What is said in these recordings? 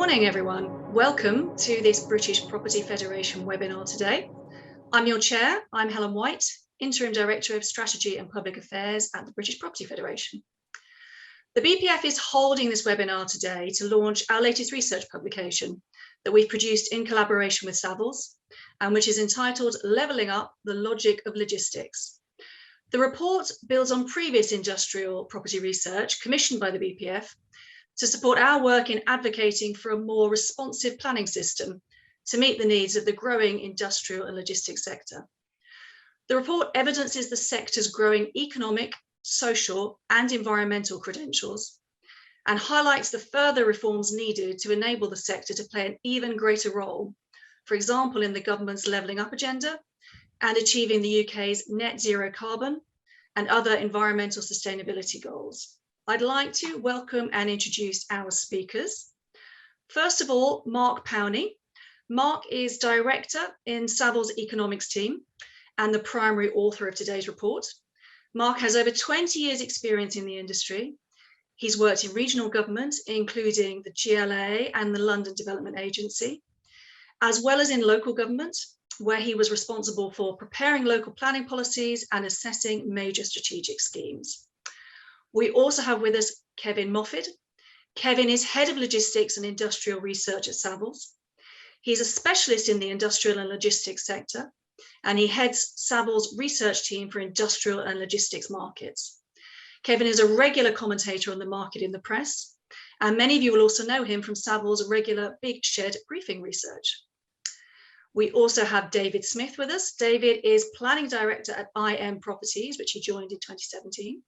morning, everyone. Welcome to this British Property Federation webinar today. I'm your chair. I'm Helen White, Interim Director of Strategy and Public Affairs at the British Property Federation. The BPF is holding this webinar today to launch our latest research publication that we've produced in collaboration with Savills, and which is entitled Levelling Up the Logic of Logistics. The report builds on previous industrial property research commissioned by the BPF to support our work in advocating for a more responsive planning system to meet the needs of the growing industrial and logistics sector. The report evidences the sector's growing economic, social, and environmental credentials, and highlights the further reforms needed to enable the sector to play an even greater role, for example, in the government's levelling up agenda and achieving the UK's net zero carbon and other environmental sustainability goals. I'd like to welcome and introduce our speakers. First of all, Mark Powney. Mark is Director in Savills' Economics team and the primary author of today's report. Mark has over 20 years experience in the industry. He's worked in regional government, including the GLA and the London Development Agency, as well as in local government, where he was responsible for preparing local planning policies and assessing major strategic schemes. We also have with us Kevin Moffat. Kevin is Head of Logistics and Industrial Research at Savills. He's a specialist in the industrial and logistics sector, and he heads Savills' research team for industrial and logistics markets. Kevin is a regular commentator on the market in the press, and many of you will also know him from Savills' regular Big Shed briefing research. We also have David Smith with us. David is Planning Director at IM Properties, which he joined in 2017.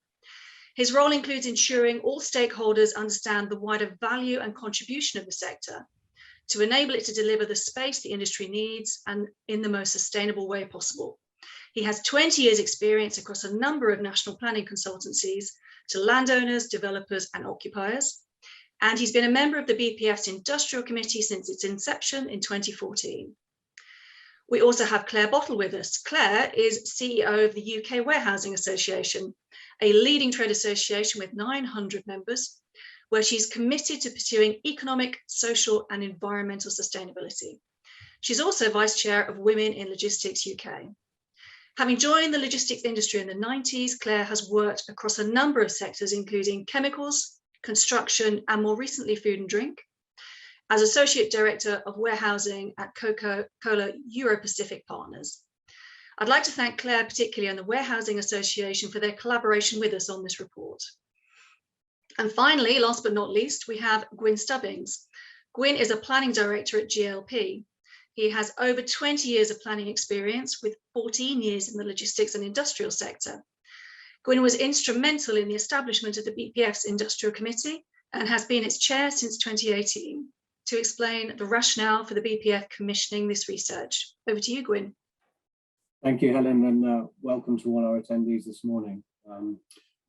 His role includes ensuring all stakeholders understand the wider value and contribution of the sector to enable it to deliver the space the industry needs and in the most sustainable way possible. He has 20 years experience across a number of national planning consultancies to landowners, developers and occupiers. And he's been a member of the BPF's Industrial Committee since its inception in 2014. We also have Claire Bottle with us. Claire is CEO of the UK Warehousing Association, a leading trade association with 900 members, where she's committed to pursuing economic, social and environmental sustainability. She's also Vice Chair of Women in Logistics UK. Having joined the logistics industry in the 90s, Claire has worked across a number of sectors, including chemicals, construction, and more recently, food and drink, as Associate Director of Warehousing at Coca-Cola Euro-Pacific Partners. I'd like to thank Claire, particularly and the Warehousing Association, for their collaboration with us on this report. And finally, last but not least, we have Gwyn Stubbings. Gwyn is a Planning Director at GLP. He has over 20 years of planning experience with 14 years in the logistics and industrial sector. Gwyn was instrumental in the establishment of the BPF's Industrial Committee and has been its chair since 2018 to explain the rationale for the BPF commissioning this research. Over to you, Gwyn. Thank you, Helen, and welcome to all our attendees this morning.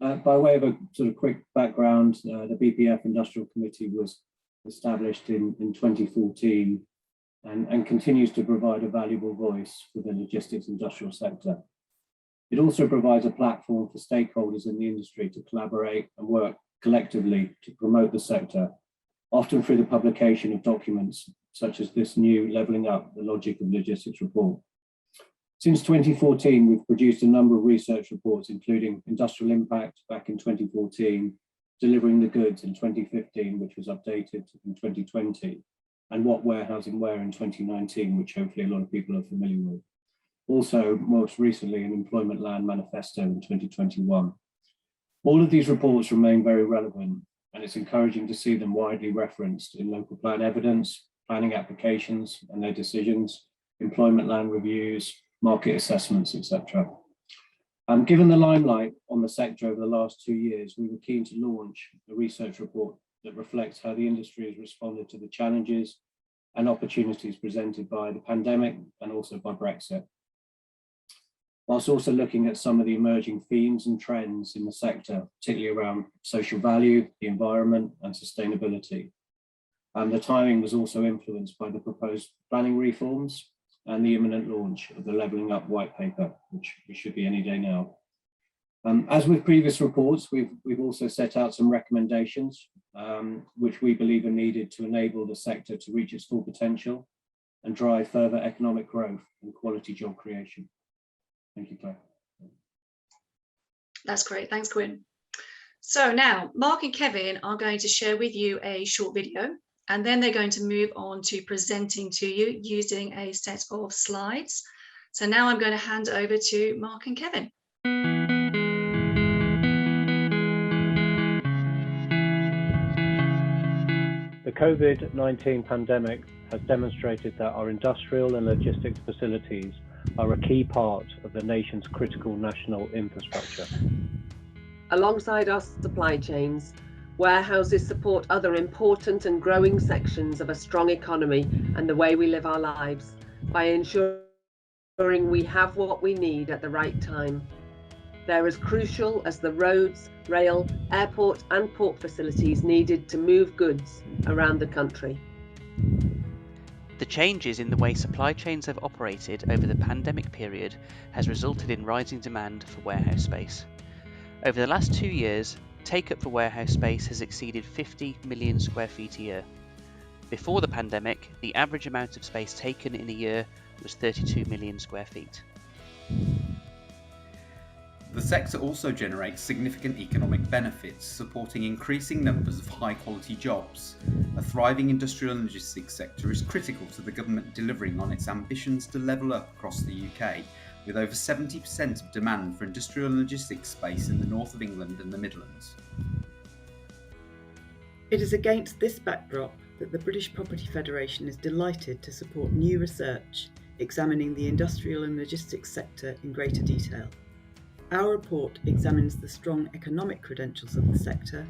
By way of a sort of quick background, the BPF Industrial Committee was established in 2014 and continues to provide a valuable voice for the logistics industrial sector. It also provides a platform for stakeholders in the industry to collaborate and work collectively to promote the sector, often through the publication of documents such as this new Levelling Up the Logic of Logistics report. Since 2014, we've produced a number of research reports, including Industrial Impact back in 2014, Delivering the Goods in 2015, which was updated in 2020, and What Warehousing Where in 2019, which hopefully a lot of people are familiar with. Also, most recently, an Employment Land Manifesto in 2021. All of these reports remain very relevant, and it's encouraging to see them widely referenced in local plan evidence, planning applications and their decisions, employment land reviews, market assessments, etc. Given the limelight on the sector over the last 2 years, we were keen to launch a research report that reflects how the industry has responded to the challenges and opportunities presented by the pandemic and also by Brexit, whilst also looking at some of the emerging themes and trends in the sector, particularly around social value, the environment and sustainability. The timing was also influenced by the proposed planning reforms and the imminent launch of the Levelling Up white paper, which should be any day now. As with previous reports, we've also set out some recommendations which we believe are needed to enable the sector to reach its full potential and drive further economic growth and quality job creation. Thank you, Claire. That's great. Thanks, Quinn. So now Mark and Kevin are going to share with you a short video, and then they're going to move on to presenting to you using a set of slides. So now I'm going to hand over to Mark and Kevin. The COVID-19 pandemic has demonstrated that our industrial and logistics facilities are a key part of the nation's critical national infrastructure. Alongside our supply chains, warehouses support other important and growing sections of a strong economy and the way we live our lives by ensuring we have what we need at the right time. They're as crucial as the roads, rail, airport and port facilities needed to move goods around the country. The changes in the way supply chains have operated over the pandemic period has resulted in rising demand for warehouse space. Over the last 2 years, take-up for warehouse space has exceeded 50 million square feet a year. Before the pandemic, the average amount of space taken in a year was 32 million square feet. The sector also generates significant economic benefits, supporting increasing numbers of high-quality jobs. A thriving industrial and logistics sector is critical to the government delivering on its ambitions to level up across the UK, with over 70% of demand for industrial and logistics space in the north of England and the Midlands. It is against this backdrop that the British Property Federation is delighted to support new research examining the industrial and logistics sector in greater detail. Our report examines the strong economic credentials of the sector,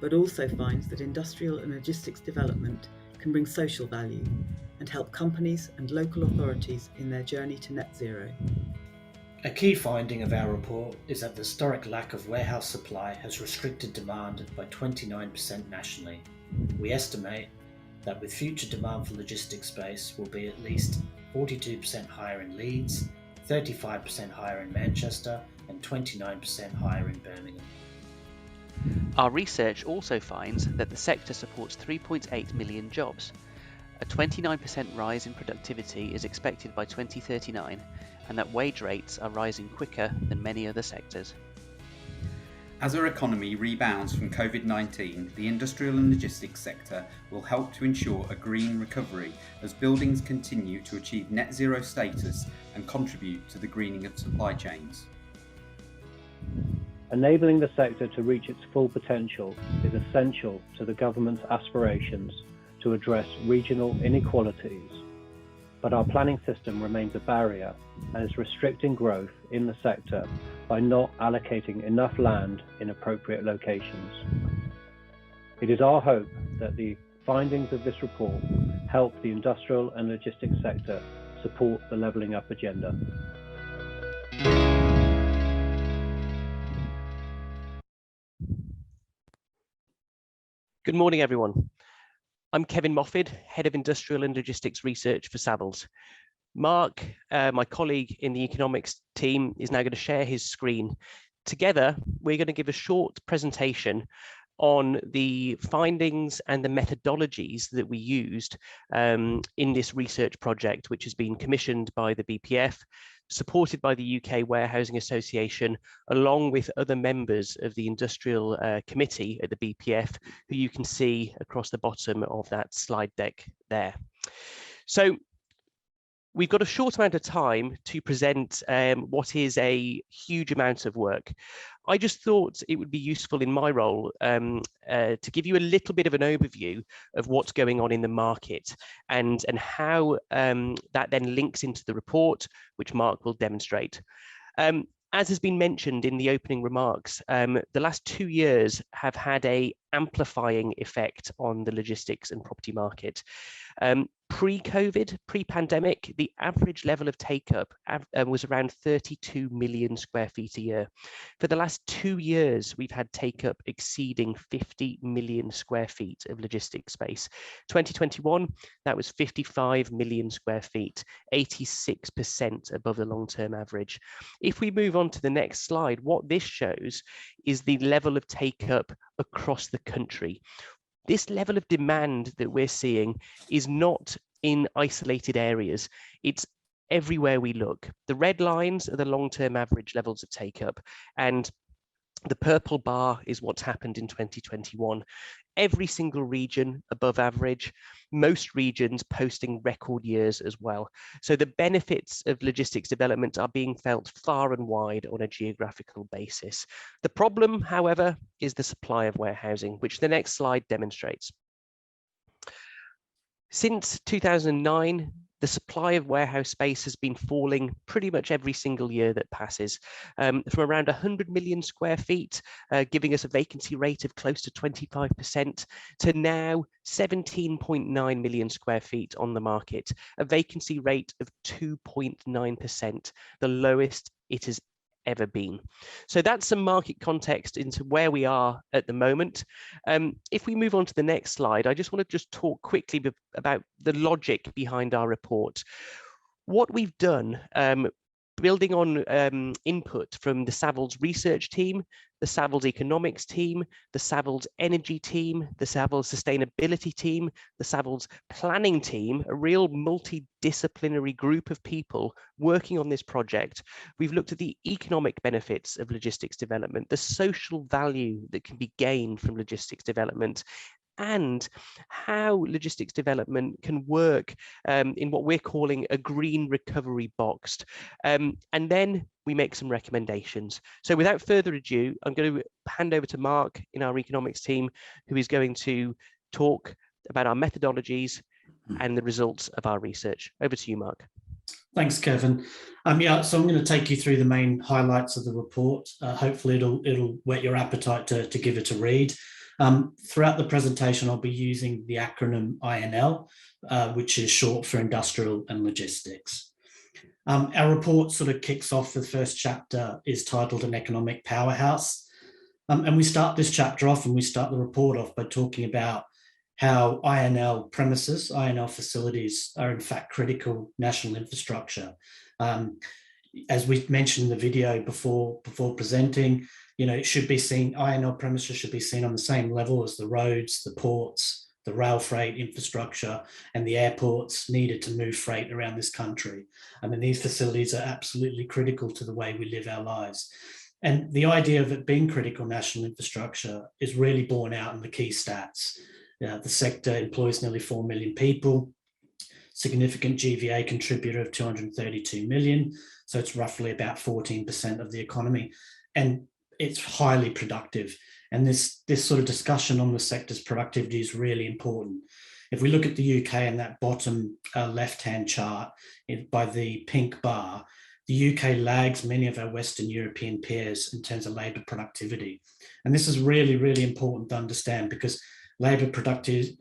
but also finds that industrial and logistics development can bring social value and help companies and local authorities in their journey to net zero. A key finding of our report is that the historic lack of warehouse supply has restricted demand by 29% nationally. We estimate that with future demand for logistics space will be at least 42% higher in Leeds, 35% higher in Manchester, and 29% higher in Birmingham. Our research also finds that the sector supports 3.8 million jobs. A 29% rise in productivity is expected by 2039, and that wage rates are rising quicker than many other sectors. As our economy rebounds from COVID-19, the industrial and logistics sector will help to ensure a green recovery as buildings continue to achieve net zero status and contribute to the greening of supply chains. Enabling the sector to reach its full potential is essential to the government's aspirations to address regional inequalities, but our planning system remains a barrier and is restricting growth in the sector by not allocating enough land in appropriate locations. It is our hope that the findings of this report help the industrial and logistics sector support the levelling up agenda. Good morning, everyone. I'm Kevin Moffid, Head of Industrial and Logistics Research for Savills. Mark, my colleague in the economics team, is now going to share his screen. Together, we're going to give a short presentation on the findings and the methodologies that we used in this research project, which has been commissioned by the BPF, supported by the UK Warehousing Association, along with other members of the Industrial Committee at the BPF, who you can see across the bottom of that slide deck there. So we've got a short amount of time to present what is a huge amount of work. I just thought it would be useful in my role to give you a little bit of an overview of what's going on in the market and how that then links into the report, which Mark will demonstrate. As has been mentioned in the opening remarks, the last 2 years have had an amplifying effect on the logistics and property market. Pre-COVID, pre-pandemic, the average level of take-up was around 32 million square feet a year. For the last 2 years, we've had take-up exceeding 50 million square feet of logistics space. 2021, that was 55 million square feet, 86% above the long-term average. If we move on to the next slide, what this shows is the level of take-up across the country. This level of demand that we're seeing is not in isolated areas. It's everywhere we look. The red lines are the long-term average levels of take-up, and the purple bar is what's happened in 2021. Every single region above average, most regions posting record years as well. So the benefits of logistics development are being felt far and wide on a geographical basis. The problem, however, is the supply of warehousing, which the next slide demonstrates. Since 2009, the supply of warehouse space has been falling pretty much every single year that passes, from around 100 million square feet, giving us a vacancy rate of close to 25%, to now 17.9 million square feet on the market, a vacancy rate of 2.9%, the lowest it has ever been. So that's some market context into where we are at the moment. If we move on to the next slide, I just want to talk quickly about the logic behind our report. What we've done, building on input from the Savills research team, the Savills economics team, the Savills energy team, the Savills sustainability team, the Savills planning team, a real multidisciplinary group of people working on this project. We've looked at the economic benefits of logistics development, the social value that can be gained from logistics development, and how logistics development can work in what we're calling a green recovery box. And then we make some recommendations. So without further ado, I'm going to hand over to Mark in our economics team, who is going to talk about our methodologies and the results of our research. Over to you, Mark. Thanks, Kevin. Yeah, so I'm going to take you through the main highlights of the report. Hopefully it'll whet your appetite to give it a read. Throughout the presentation, I'll be using the acronym INL, which is short for Industrial and Logistics. Our report sort of kicks off, the first chapter is titled An Economic Powerhouse. And we start this chapter off, and we start the report off by talking about how INL premises, INL facilities are in fact critical national infrastructure. As we mentioned in the video before presenting, it should be seen, INL premises should be seen on the same level as the roads, the ports, the rail freight infrastructure, and the airports needed to move freight around this country. I mean, these facilities are absolutely critical to the way we live our lives. And the idea of it being critical national infrastructure is really borne out in the key stats. The sector employs nearly 4 million people, significant GVA contributor of 232 million. So it's roughly about 14% of the economy. And it's highly productive. And this sort of discussion on the sector's productivity is really important. If we look at the UK in that bottom left-hand chart by the pink bar, the UK lags many of our Western European peers in terms of labour productivity. And this is really, really important to understand, because labour productivity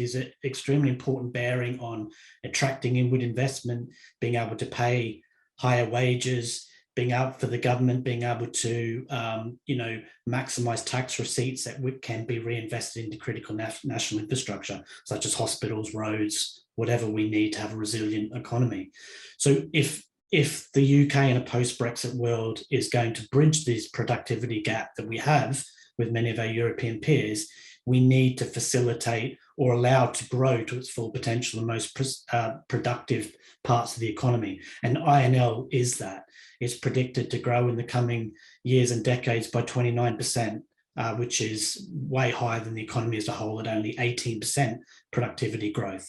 is an extremely important bearing on attracting inward investment, being able to pay higher wages, being able for the government, being able to maximise tax receipts that can be reinvested into critical national infrastructure, such as hospitals, roads, whatever we need to have a resilient economy. So if the UK in a post-Brexit world is going to bridge this productivity gap that we have with many of our European peers, we need to facilitate or allow to grow to its full potential the most productive parts of the economy. And INL is that. It's predicted to grow in the coming years and decades by 29%, which is way higher than the economy as a whole at only 18% productivity growth.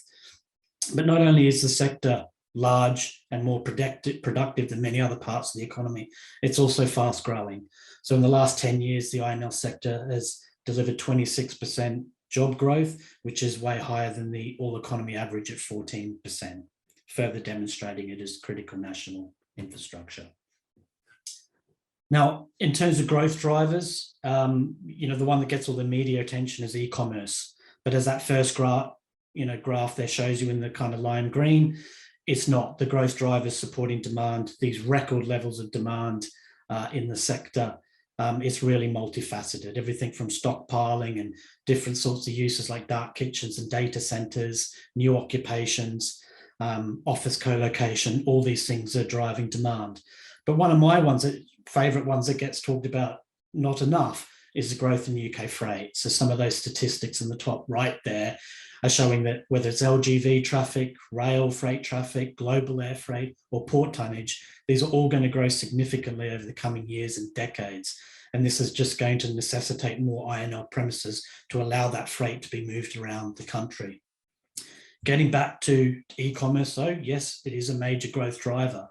But not only is the sector large and more productive than many other parts of the economy, it's also fast growing. So in the last 10 years, the INL sector has delivered 26% job growth, which is way higher than the all economy average at 14%, further demonstrating it as critical national infrastructure. Now, in terms of growth drivers, the one that gets all the media attention is e-commerce. But as that first graph there shows you in the kind of lime green, it's not. The growth drivers supporting demand, these record levels of demand in the sector, it's really multifaceted. Everything from stockpiling and different sorts of uses like dark kitchens and data centers, new occupations, office co-location, all these things are driving demand. But one of my favourite ones that gets talked about not enough is the growth in UK freight. So some of those statistics in the top right there are showing that whether it's LGV traffic, rail freight traffic, global air freight, or port tonnage, these are all going to grow significantly over the coming years and decades. And this is just going to necessitate more INL premises to allow that freight to be moved around the country. Getting back to e-commerce though, yes, it is a major growth driver.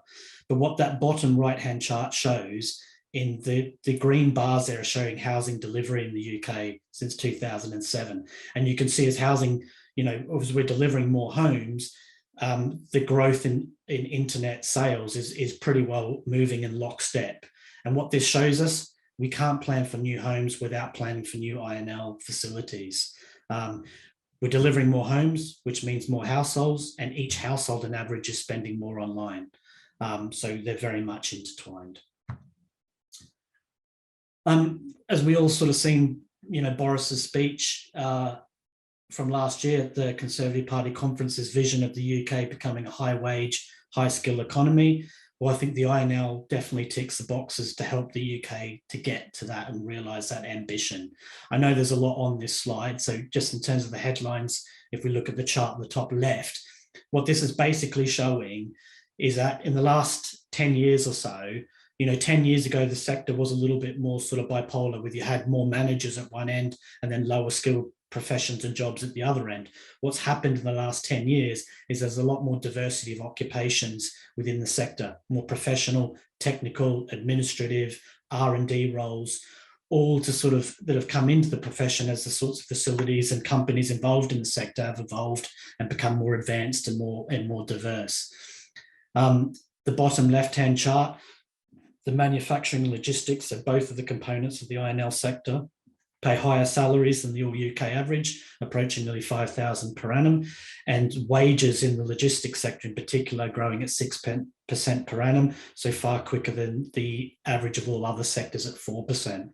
But what that bottom right-hand chart shows, in the green bars there are showing housing delivery in the UK since 2007. And you can see as housing, as we're delivering more homes, the growth in internet sales is pretty well moving in lockstep. And what this shows us, we can't plan for new homes without planning for new INL facilities. We're delivering more homes, which means more households, and each household on average is spending more online. So they're very much intertwined. As we all sort of seen, Boris's speech from last year at the Conservative Party conference's vision of the UK becoming a high wage, high skill economy. Well, I think the INL definitely ticks the boxes to help the UK to get to that and realise that ambition. I know there's a lot on this slide, so just in terms of the headlines, if we look at the chart on the top left, what this is basically showing is that in the last 10 years or so, 10 years ago, the sector was a little bit more sort of bipolar, with you had more managers at one end and then lower skilled professions and jobs at the other end. What's happened in the last 10 years is there's a lot more diversity of occupations within the sector, more professional, technical, administrative, R&D roles, all that have come into the profession as the sorts of facilities and companies involved in the sector have evolved and become more advanced and more diverse. The bottom left-hand chart, the manufacturing and logistics, so both of the components of the INL sector, pay higher salaries than the all UK average, approaching nearly 5,000 per annum, and wages in the logistics sector in particular growing at 6% per annum, so far quicker than the average of all other sectors at 4%.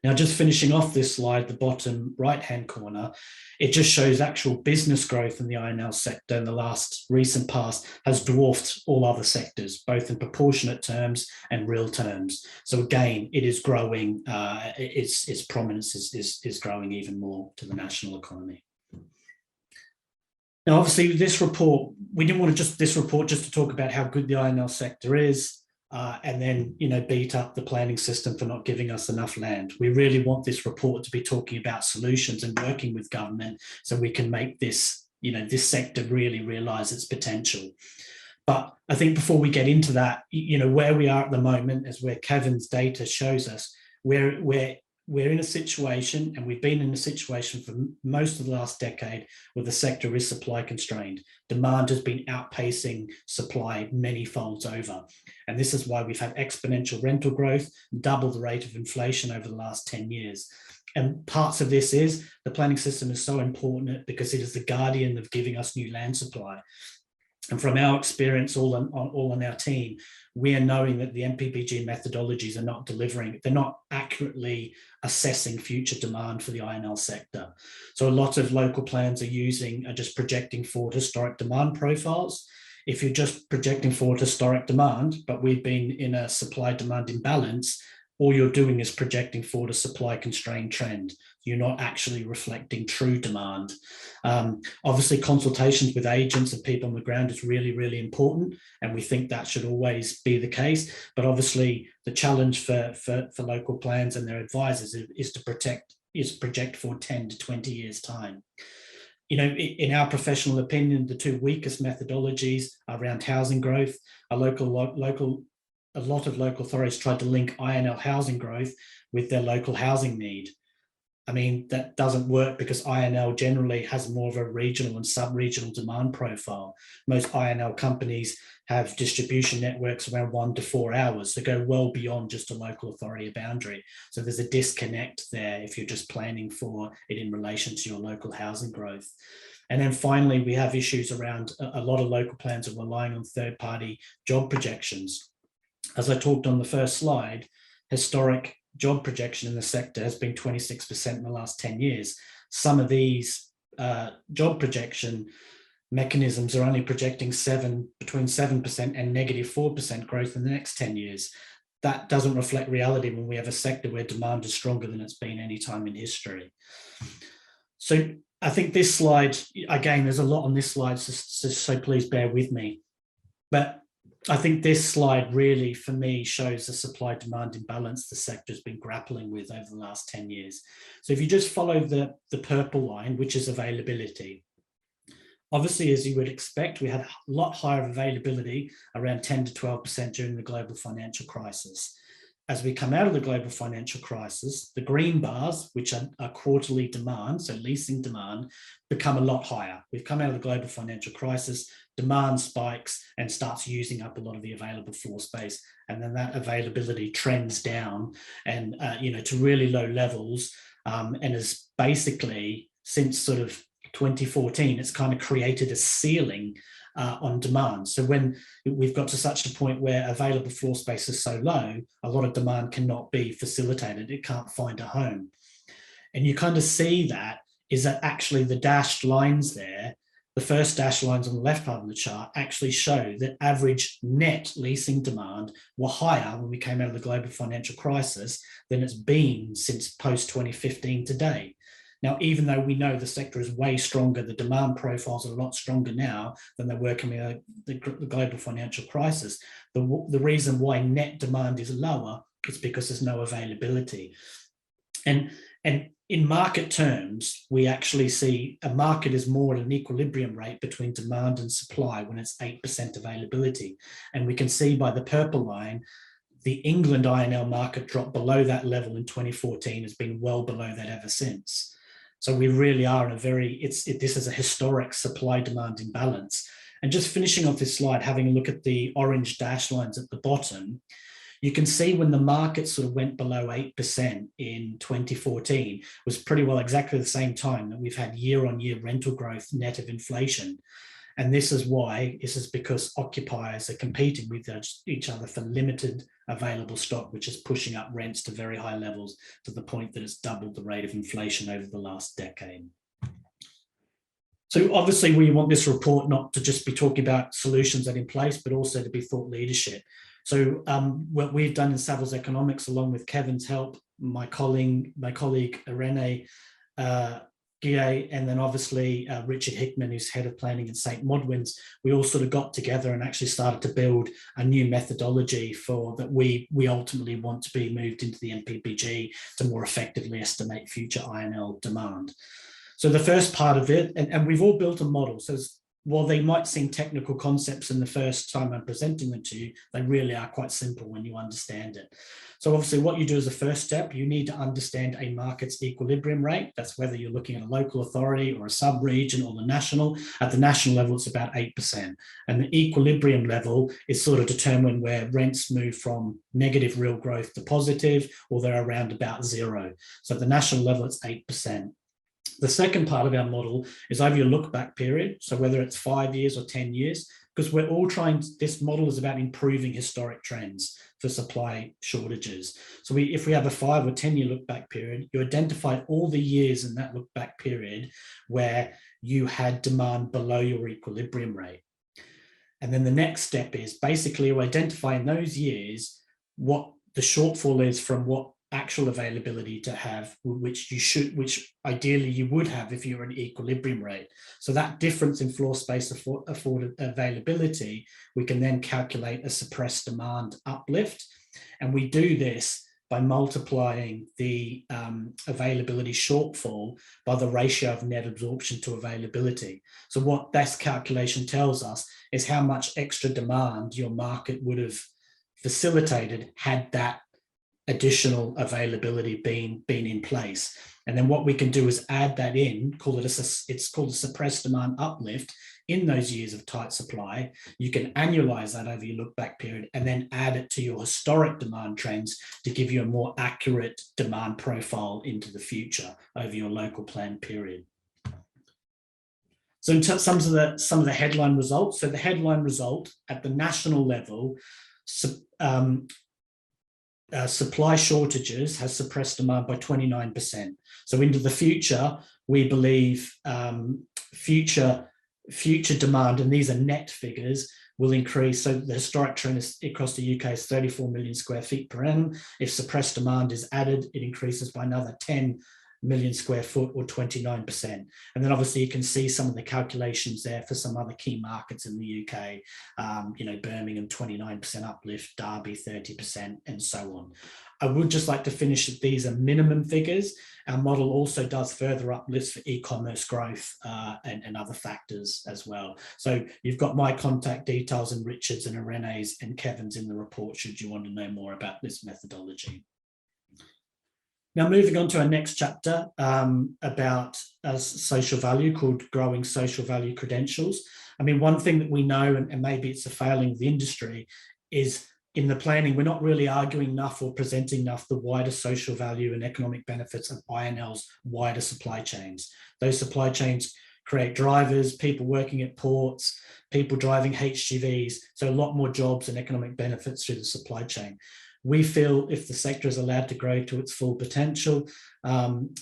Now, just finishing off this slide, the bottom right-hand corner, it just shows actual business growth in the INL sector in the recent past has dwarfed all other sectors, both in proportionate terms and real terms. So again, it is growing, its prominence is growing even more to the national economy. Now, obviously, this report, we didn't want this report just to talk about how good the INL sector is, and then beat up the planning system for not giving us enough land. We really want this report to be talking about solutions and working with government so we can make this, this sector really realise its potential. But I think before we get into that, where we are at the moment, as where Kevin's data shows us, we're in a situation, and we've been in a situation for most of the last decade, where the sector is supply constrained. Demand has been outpacing supply many folds over. And this is why we've had exponential rental growth, double the rate of inflation over the last 10 years. And parts of this is the planning system is so important because it is the guardian of giving us new land supply. And from our experience, all on our team, we are knowing that the MPPG methodologies are not delivering, they're not accurately assessing future demand for the INL sector. So a lot of local plans are just projecting forward historic demand profiles. If you're just projecting forward historic demand, but we've been in a supply-demand imbalance, all you're doing is projecting forward a supply-constrained trend. You're not actually reflecting true demand. Obviously, consultations with agents and people on the ground is really, really important, and we think that should always be the case. But obviously, the challenge for local plans and their advisors is to project for 10 to 20 years' time. In our professional opinion, the two weakest methodologies around housing growth are a lot of local authorities tried to link INL housing growth with their local housing need. I mean, that doesn't work because INL generally has more of a regional and sub-regional demand profile. Most INL companies have distribution networks around 1 to 4 hours that go well beyond just a local authority boundary. So there's a disconnect there if you're just planning for it in relation to your local housing growth. And then finally, we have issues around a lot of local plans are relying on third-party job projections. As I talked on the first slide, historic job projection in the sector has been 26% in the last 10 years. Some of these job projection mechanisms are only projecting between 7% and -4% growth in the next 10 years. that doesn't reflect reality when we have a sector where demand is stronger than it's been any time in history. So I think this slide, again, there's a lot on this slide, so please bear with me. But I think this slide really, for me, shows the supply-demand imbalance the sector has been grappling with over the last 10 years. So if you just follow the purple line, which is availability, obviously, as you would expect, we had a lot higher availability, around 10 to 12% during the global financial crisis. As we come out of the global financial crisis, the green bars, which are quarterly demand, so leasing demand, become a lot higher. We've come out of the global financial crisis, demand spikes and starts using up a lot of the available floor space. And then that availability trends down and, to really low levels, and is basically, since sort of 2014, it's kind of created a ceiling on demand. So when we've got to such a point where available floor space is so low, a lot of demand cannot be facilitated. It can't find a home. And you kind of see that is that actually the dashed lines there, the first dashed lines on the left part of the chart actually show that average net leasing demand were higher when we came out of the global financial crisis than it's been since post-2015 today. Now, even though we know the sector is way stronger, the demand profiles are a lot stronger now than they were coming out of the global financial crisis. The reason why net demand is lower is because there's no availability. And in market terms, we actually see a market is more at an equilibrium rate between demand and supply when it's 8% availability. And we can see by the purple line, the England INL market dropped below that level in 2014, has been well below that ever since. So we really are in a this is a historic supply-demand imbalance. And just finishing off this slide, having a look at the orange dash lines at the bottom, you can see when the market sort of went below 8% in 2014 was pretty well exactly the same time that we've had year-on-year rental growth net of inflation. And this is because occupiers are competing with each other for limited available stock, which is pushing up rents to very high levels to the point that it's doubled the rate of inflation over the last decade. So obviously we want this report not to just be talking about solutions that are in place, but also to be thought leadership. So what we've done in Savills Economics, along with Kevin's help, my colleague Irene Guillet, and then obviously Richard Hickman, who's head of planning at St. Modwin's, we all sort of got together and actually started to build a new methodology for that we ultimately want to be moved into the MPPG to more effectively estimate future INL demand. So the first part of it, and we've all built a model. So while they might seem technical concepts in the first time I'm presenting them to you, they really are quite simple when you understand it. So obviously what you do as a first step, you need to understand a market's equilibrium rate. That's whether you're looking at a local authority or a sub-region or the national. At the national level, it's about 8%. And the equilibrium level is sort of determined where rents move from negative real growth to positive, or they're around about zero. So at the national level, it's 8%. The second part of our model is over your look back period. So whether it's 5 years or 10 years, because we're all this model is about improving historic trends for supply shortages. So if we have a 5 or 10 year look back period, you identify all the years in that look back period where you had demand below your equilibrium rate. And then the next step is basically you identify in those years what the shortfall is from what actual availability to have, which ideally you would have if you're an equilibrium rate. So that difference in floor space afforded availability, we can then calculate a suppressed demand uplift. And we do this by multiplying the availability shortfall by the ratio of net absorption to availability. So what this calculation tells us is how much extra demand your market would have facilitated had that additional availability been in place. And then what we can do is add that in, it's called a suppressed demand uplift in those years of tight supply. You can annualize that over your look back period and then add it to your historic demand trends to give you a more accurate demand profile into the future over your local plan period. So in some of the headline results, so the headline result at the national level, supply shortages has suppressed demand by 29%. So into the future, we believe future demand, and these are net figures, will increase. So the historic trend is, across the UK is 34 million square feet per annum. If suppressed demand is added, it increases by another 10 million square foot, or 29%. And then obviously you can see some of the calculations there for some other key markets in the UK, Birmingham 29% uplift, Derby 30%, and so on. I would just like to finish that these are minimum figures. Our model also does further uplifts for e-commerce growth and other factors as well. So you've got my contact details, and Richard's and Irene's and Kevin's in the report should you want to know more about this methodology. Now, moving on to our next chapter about social value, called Growing Social Value Credentials. I mean, one thing that we know, and maybe it's a failing of the industry, is in the planning, we're not really arguing enough or presenting enough the wider social value and economic benefits of INL's wider supply chains. Those supply chains create drivers, people working at ports, people driving HGVs, so a lot more jobs and economic benefits through the supply chain. We feel if the sector is allowed to grow to its full potential,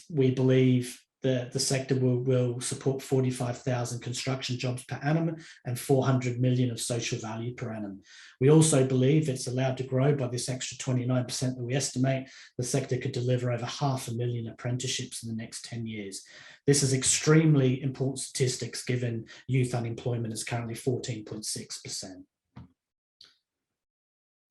we believe that the sector will support 45,000 construction jobs per annum and 400 million of social value per annum. We also believe it's allowed to grow by this extra 29% that we estimate, the sector could deliver over 500,000 apprenticeships in the next 10 years. This is extremely important statistics given youth unemployment is currently 14.6%.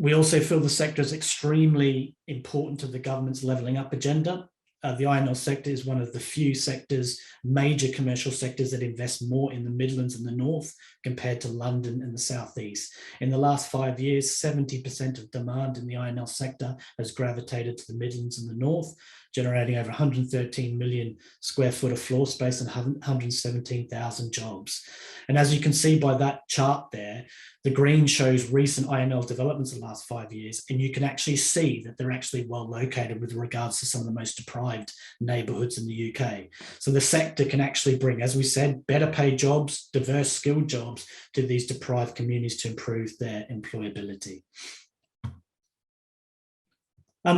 We also feel the sector is extremely important to the government's levelling up agenda. The INL sector is one of the few sectors, major commercial sectors, that invest more in the Midlands and the North compared to London and the Southeast. In the last 5 years, 70% of demand in the INL sector has gravitated to the Midlands and the North, generating over 113 million square foot of floor space and 117,000 jobs. And as you can see by that chart there, the green shows recent INL developments in the last 5 years, and you can actually see that they're actually well located with regards to some of the most deprived neighbourhoods in the UK. So the sector can actually bring, as we said, better paid jobs, diverse skilled jobs to these deprived communities to improve their employability.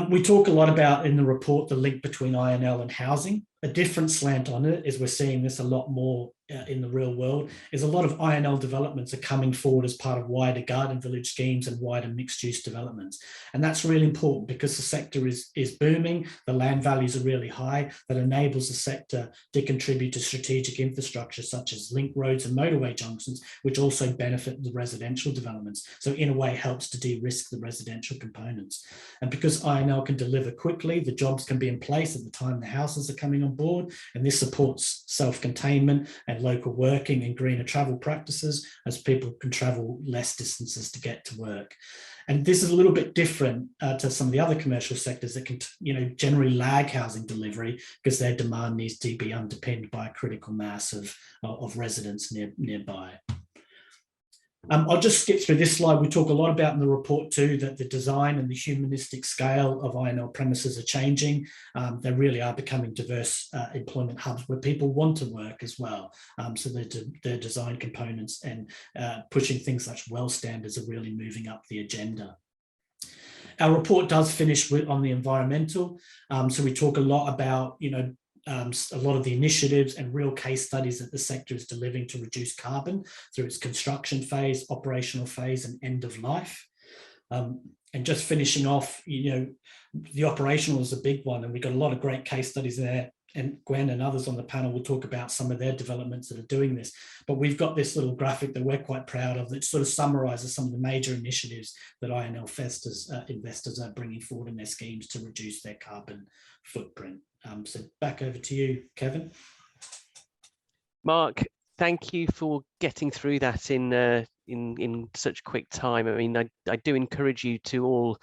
We talk a lot about in the report the link between INL and housing. A different slant on it is we're seeing this a lot more in the real world, is a lot of INL developments are coming forward as part of wider garden village schemes and wider mixed use developments. And that's really important because the sector is booming, the land values are really high, that enables the sector to contribute to strategic infrastructure such as link roads and motorway junctions, which also benefit the residential developments. So in a way helps to de-risk the residential components. And because INL can deliver quickly, the jobs can be in place at the time the houses are coming on board, and this supports self-containment and local working and greener travel practices as people can travel less distances to get to work. And this is a little bit different to some of the other commercial sectors that can, generally lag housing delivery because their demand needs to be underpinned by a critical mass of residents nearby. I'll just skip through this slide. We talk a lot about in the report too that the design and the humanistic scale of INL premises are changing. They really are becoming diverse employment hubs where people want to work as well. So their design components and pushing things such well standards are really moving up the agenda. Our report does finish on the environmental. So we talk a lot about, a lot of the initiatives and real case studies that the sector is delivering to reduce carbon through its construction phase, operational phase, and end of life. And just finishing off, the operational is a big one, and we've got a lot of great case studies there. And Gwen and others on the panel will talk about some of their developments that are doing this. But we've got this little graphic that we're quite proud of that sort of summarises some of the major initiatives that INL investors are bringing forward in their schemes to reduce their carbon footprint. So back over to you, Kevin. Mark, thank you for getting through that in such quick time. I mean, I do encourage you to all,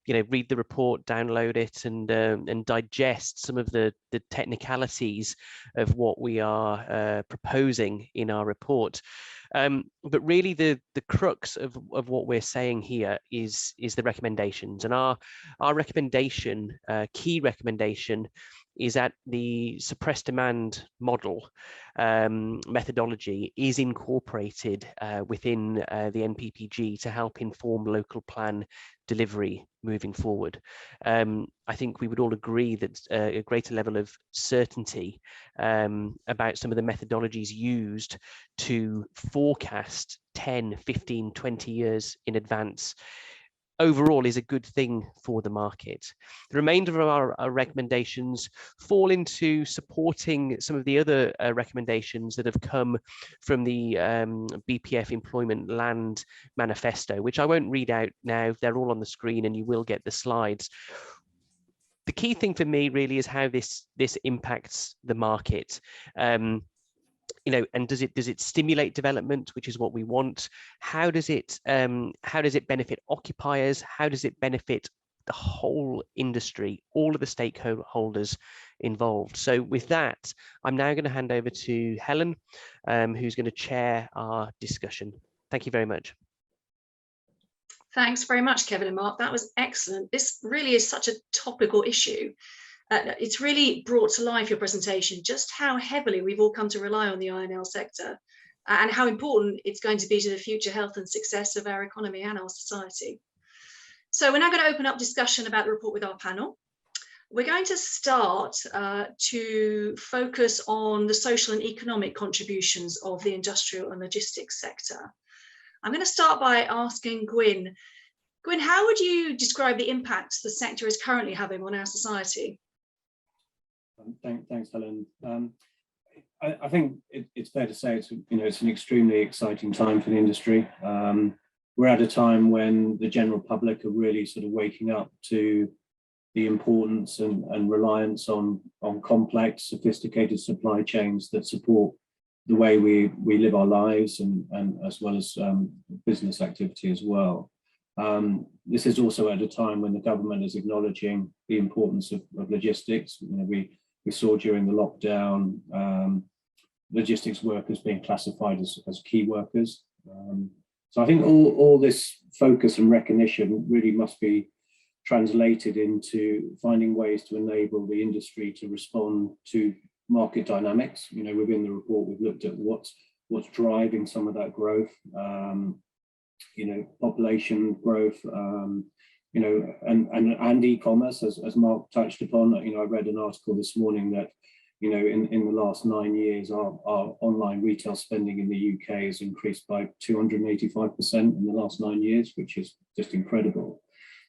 read the report, download it, and digest some of the technicalities of what we are proposing in our report. But really, the crux of what we're saying here is the recommendations, and our recommendation, key recommendation, is that the suppressed demand model methodology is incorporated within the NPPG to help inform local plan delivery moving forward. I think we would all agree that a greater level of certainty about some of the methodologies used to forecast 10, 15, 20 years in advance overall is a good thing for the market. The remainder of our recommendations fall into supporting some of the other recommendations that have come from the BPF Employment Land Manifesto, which I won't read out now. They're all on the screen and you will get the slides. The key thing for me really is how this impacts the market. And does it stimulate development, which is what we want? How does it benefit occupiers? How does it benefit the whole industry, all of the stakeholders involved? So with that, I'm now going to hand over to Helen, who's going to chair our discussion. Thank you very much. Thanks very much, Kevin and Mark. That was excellent. This really is such a topical issue. It's really brought to life your presentation, just how heavily we've all come to rely on the I&L sector and how important it's going to be to the future health and success of our economy and our society. So we're now going to open up discussion about the report with our panel. We're going to start to focus on the social and economic contributions of the industrial and logistics sector. I'm going to start by asking Gwyn. Gwyn, how would you describe the impacts the sector is currently having on our society? Thanks, Helen. I think it's fair to say it's an extremely exciting time for the industry. We're at a time when the general public are really sort of waking up to the importance and reliance on complex, sophisticated supply chains that support the way we live our lives and as well as business activity as well. This is also at a time when the government is acknowledging the importance of logistics. We saw during the lockdown logistics workers being classified as key workers. So I think all this focus and recognition really must be translated into finding ways to enable the industry to respond to market dynamics. Within the report, we've looked at what's driving some of that growth. Population growth. And e-commerce, as Mark touched upon. I read an article this morning that, in the last 9 years, our online retail spending in the UK has increased by 285% in the last 9 years, which is just incredible.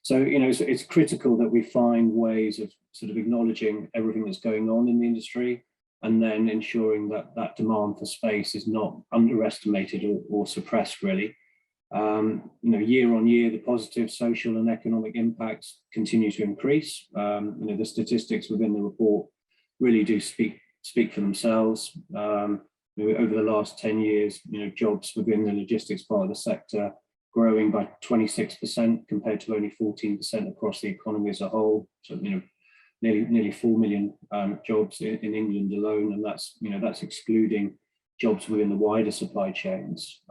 So, it's critical that we find ways of sort of acknowledging everything that's going on in the industry and then ensuring that that demand for space is not underestimated or suppressed, really. Year on year, the positive social and economic impacts continue to increase. The statistics within the report really do speak for themselves. Over the last 10 years, jobs within the logistics part of the sector growing by 26% compared to only 14% across the economy as a whole. So, nearly 4 million jobs in England alone, and that's excluding jobs within the wider supply chains.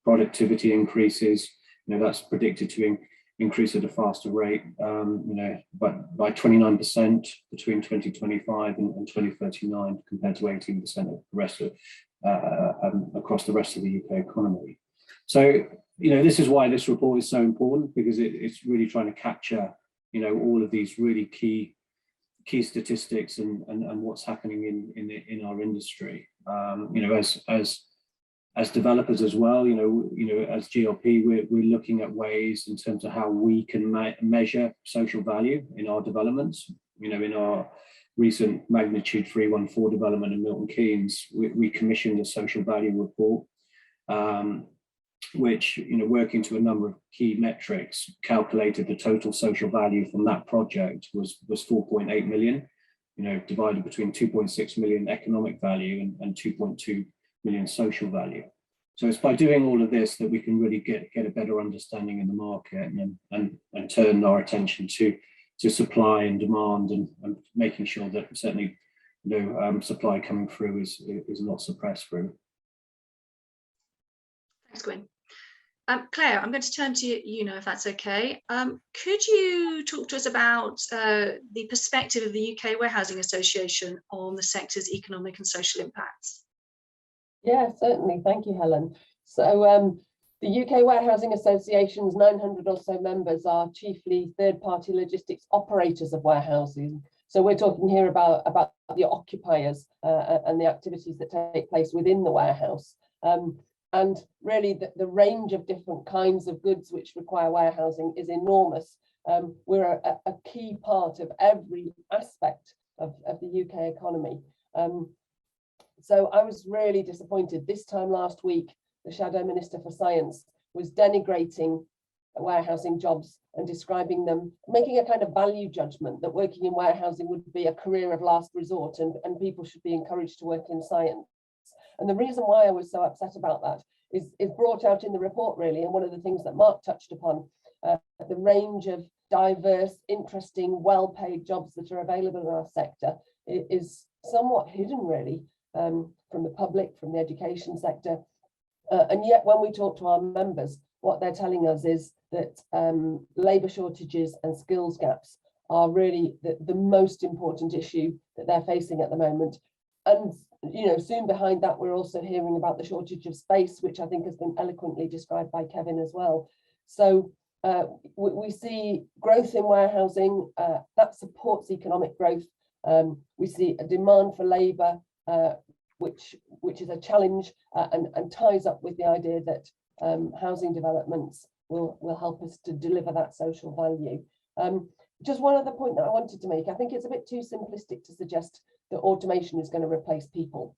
Productivity increases, that's predicted to increase at a faster rate, but by 29% between 2025 and 2039, compared to 18% of the rest of across the rest of the UK economy. So, this is why this report is so important, because it's really trying to capture, all of these really key statistics and what's happening in our industry. As developers as well, as GLP, we're looking at ways in terms of how we can measure social value in our developments. In our recent magnitude 314 development in Milton Keynes, we commissioned a social value report, which, working to a number of key metrics, calculated the total social value from that project was 4.8 million, divided between 2.6 million economic value and 2.2 million social value. So it's by doing all of this that we can really get a better understanding in the market and turn our attention to supply and demand and making sure that certainly supply coming through is not suppressed through. Thanks, Gwyn. Claire, I'm going to turn to you now, if that's okay. Could you talk to us about the perspective of the UK Warehousing Association on the sector's economic and social impacts? Yeah, certainly. Thank you, Helen. So the UK Warehousing Association's 900 or so members are chiefly third-party logistics operators of warehousing. So we're talking here about the occupiers and the activities that take place within the warehouse. And really the range of different kinds of goods which require warehousing is enormous. We're a key part of every aspect of the UK economy. So I was really disappointed. This time last week, the Shadow Minister for Science was denigrating warehousing jobs and describing them, making a kind of value judgment that working in warehousing would be a career of last resort and people should be encouraged to work in science. And the reason why I was so upset about that is brought out in the report, really. And one of the things that Mark touched upon, the range of diverse, interesting, well-paid jobs that are available in our sector is somewhat hidden, really, from the public, from the education sector. And yet when we talk to our members, what they're telling us is that labour shortages and skills gaps are really the most important issue that they're facing at the moment. And soon behind that, we're also hearing about the shortage of space, which I think has been eloquently described by Kevin as well. So we see growth in warehousing that supports economic growth. We see a demand for labour, which is a challenge and ties up with the idea that housing developments will help us to deliver that social value. Just one other point that I wanted to make, I think it's a bit too simplistic to suggest that automation is going to replace people.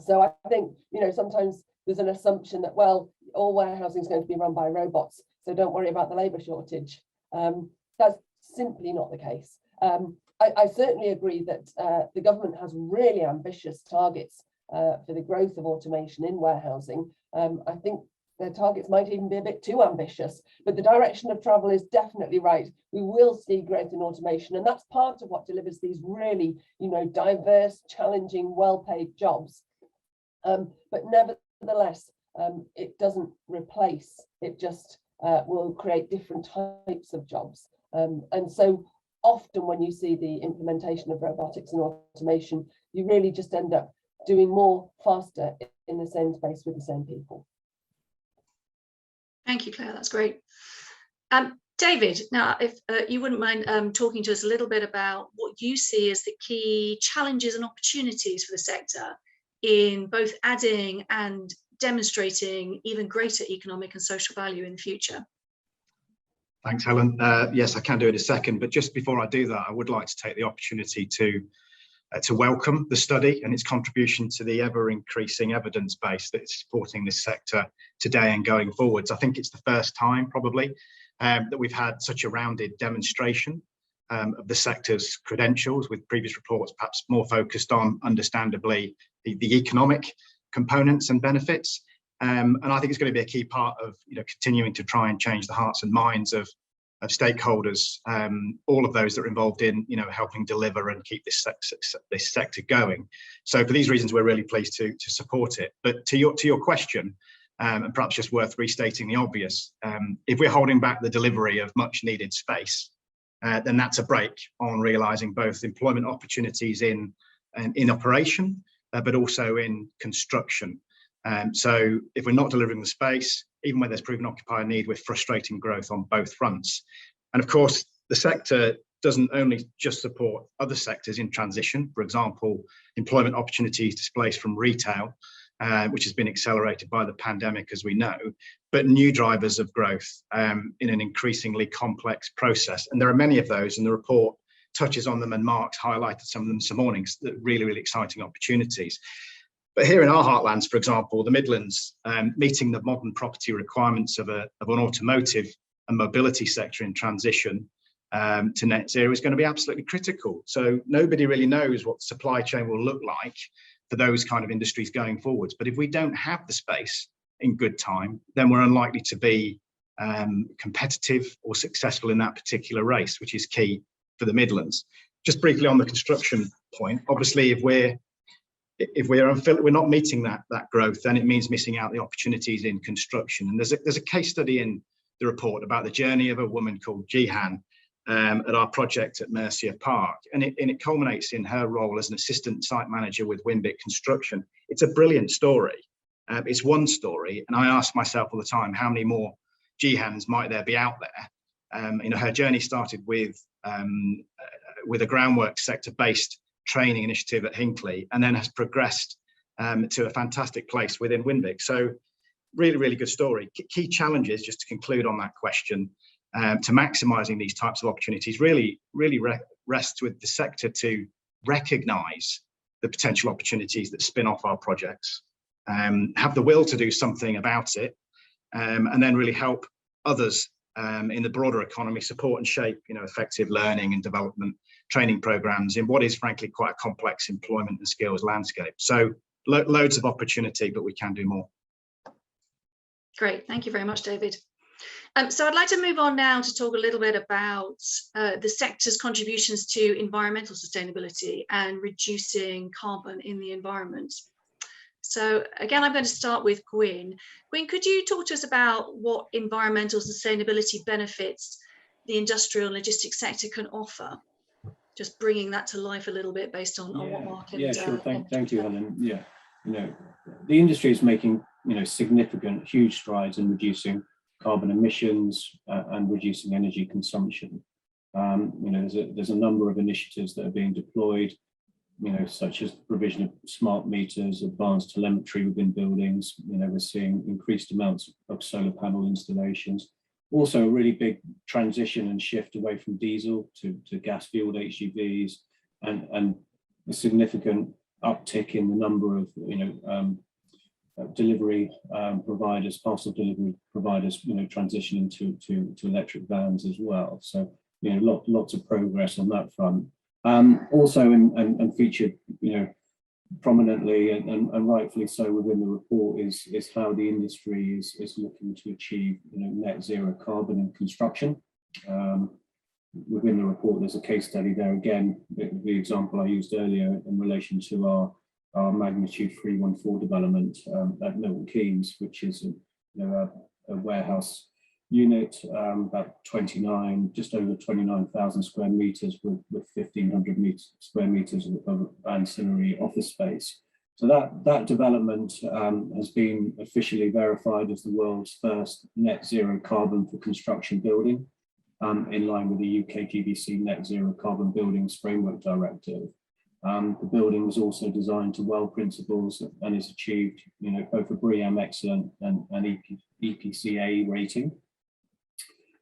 So I think, sometimes there's an assumption that, well, all warehousing is going to be run by robots, so don't worry about the labour shortage. That's simply not the case. I certainly agree that the government has really ambitious targets for the growth of automation in warehousing. I think their targets might even be a bit too ambitious, but the direction of travel is definitely right. We will see growth in automation, and that's part of what delivers these really, diverse, challenging, well-paid jobs. But nevertheless, it doesn't replace, it just will create different types of jobs. And so often when you see the implementation of robotics and automation, you really just end up doing more faster in the same space with the same people. Thank you, Claire, that's great. David, now if you wouldn't mind talking to us a little bit about what you see as the key challenges and opportunities for the sector in both adding and demonstrating even greater economic and social value in the future. Thanks, Helen. Yes, I can do it in a second, but just before I do that, I would like to take the opportunity to welcome the study and its contribution to the ever-increasing evidence base that's supporting this sector today and going forwards. I think it's the first time, probably, that we've had such a rounded demonstration of the sector's credentials, with previous reports perhaps more focused on, understandably, the economic components and benefits. And I think it's going to be a key part of continuing to try and change the hearts and minds of stakeholders, all of those that are involved in helping deliver and keep this sector going. So for these reasons, we're really pleased to support it. But to your question, and perhaps just worth restating the obvious, if we're holding back the delivery of much needed space, then that's a brake on realising both employment opportunities in operation, but also in construction. So if we're not delivering the space, even when there's proven occupier need, we're frustrating growth on both fronts. And of course, the sector doesn't only just support other sectors in transition, for example, employment opportunities displaced from retail, which has been accelerated by the pandemic, as we know, but new drivers of growth in an increasingly complex process. And there are many of those, and the report touches on them, and Mark's highlighted some of them this morning, really, really exciting opportunities. But here in our heartlands, for example, the Midlands, meeting the modern property requirements of an automotive and mobility sector in transition to net zero is going to be absolutely critical. So nobody really knows what supply chain will look like for those kind of industries going forwards. But if we don't have the space in good time, then we're unlikely to be competitive or successful in that particular race, which is key for the Midlands. Just briefly on the construction point, obviously, if we're if we're not meeting that growth, then it means missing out the opportunities in construction. And there's a case study in the report about the journey of a woman called Jihan at our project at Mercia Park, and it culminates in her role as an assistant site manager with Winbic Construction. It's a brilliant story. It's one story, and I ask myself all the time, how many more Jihans might there be out there? Her journey started with a groundwork sector-based training initiative at Hinckley, and then has progressed to a fantastic place within Winbic. So really, really good story. Key challenges, just to conclude on that question, to maximising these types of opportunities really rests with the sector to recognise the potential opportunities that spin off our projects, have the will to do something about it, and then really help others in the broader economy support and shape, effective learning and development training programs in what is frankly quite a complex employment and skills landscape. So loads of opportunity, but we can do more. Great, thank you very much, David. So I'd like to move on now to talk a little bit about the sector's contributions to environmental sustainability and reducing carbon in the environment. So again, I'm going to start with Gwyn. Gwyn, could you talk to us about what environmental sustainability benefits the industrial and logistics sector can offer? Just bringing that to life a little bit based on what Mark and sure. Thank you, Helen. Yeah, the industry is making significant, huge strides in reducing carbon emissions and reducing energy consumption. There's a number of initiatives that are being deployed, such as the provision of smart meters, advanced telemetry within buildings. We're seeing increased amounts of solar panel installations. Also, a really big transition and shift away from diesel to gas-fueled HGVs, and a significant uptick in the number of delivery providers, parcel delivery providers, transitioning to electric vans as well. So, lots of progress on that front. Also, and featured, prominently and rightfully so within the report is how the industry is looking to achieve, net zero carbon in construction. Within the report, there's a case study there again, the example I used earlier in relation to our magnitude 314 development at Milton Keynes, which is a warehouse unit, about just over 29,000 square meters with 1,500 square meters of ancillary office space. So that development has been officially verified as the world's first net zero carbon for construction building, in line with the UK GBC Net Zero Carbon Buildings Framework Directive. The building was also designed to WELL principles and has achieved, both a BREEAM Excellent and EPCA rating.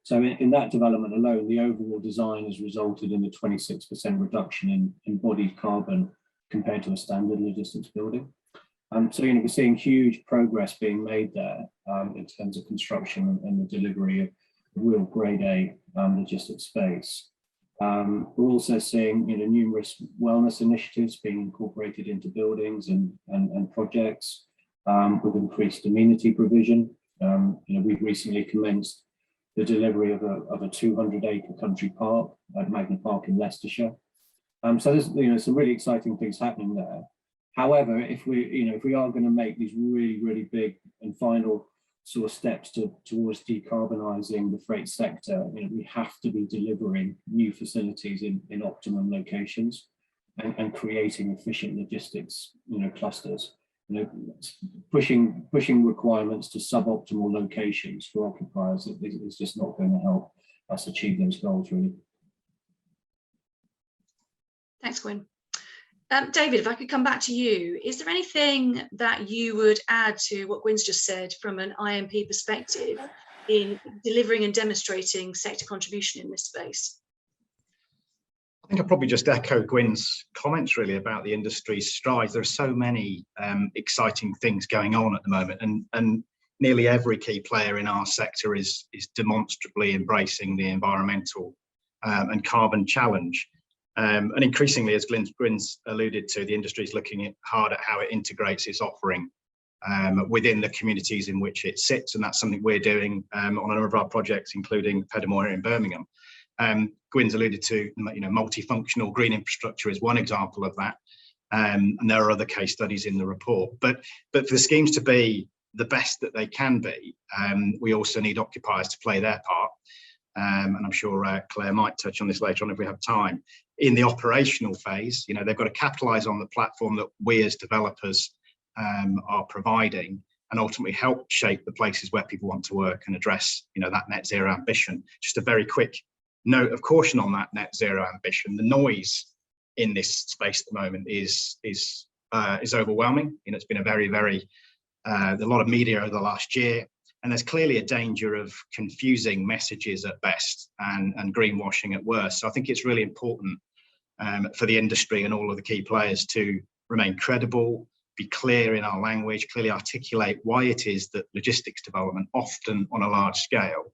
So in that development alone, the overall design has resulted in a 26% reduction in embodied carbon compared to a standard logistics building. So we're seeing huge progress being made there in terms of construction and the delivery of real grade A logistics space. We're also seeing numerous wellness initiatives being incorporated into buildings and projects with increased amenity provision. We've recently commenced the delivery of a 200-acre country park at Magna Park in Leicestershire. So there's some really exciting things happening there. However, if we are going to make these really, really big and final sort of steps towards decarbonising the freight sector, we have to be delivering new facilities in optimum locations and creating efficient logistics clusters. Pushing requirements to suboptimal locations for occupiers is just not going to help us achieve those goals, really. Thanks, Gwyn. David, if I could come back to you, is there anything that you would add to what Gwyn's just said from an IMP perspective in delivering and demonstrating sector contribution in this space? I think I'll probably just echo Gwyn's comments really about the industry's strides. There are so many exciting things going on at the moment, and nearly every key player in our sector is demonstrably embracing the environmental and carbon challenge. And increasingly, as Gwyn's alluded to, the industry is looking hard at how it integrates its offering within the communities in which it sits, and that's something we're doing on a number of our projects, including Pedamore in Birmingham. Gwyn's alluded to, multifunctional green infrastructure is one example of that. And there are other case studies in the report. But for the schemes to be the best that they can be, we also need occupiers to play their part. And I'm sure Claire might touch on this later on if we have time. In the operational phase, they've got to capitalise on the platform that we as developers are providing, and ultimately help shape the places where people want to work and address, that net zero ambition. Just a very quick note of caution on that net zero ambition. The noise in this space at the moment is overwhelming. It's been a very, very a lot of media over the last year. And there's clearly a danger of confusing messages at best and greenwashing at worst. So I think it's really important for the industry and all of the key players to remain credible, be clear in our language, clearly articulate why it is that logistics development, often on a large scale,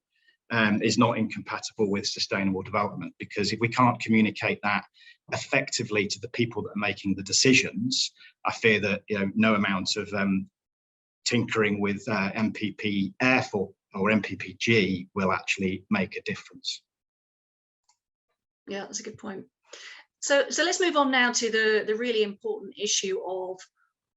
is not incompatible with sustainable development. Because if we can't communicate that effectively to the people that are making the decisions, I fear that no amount of tinkering with MPPF or MPPG will actually make a difference. Yeah, that's a good point. So let's move on now to the really important issue of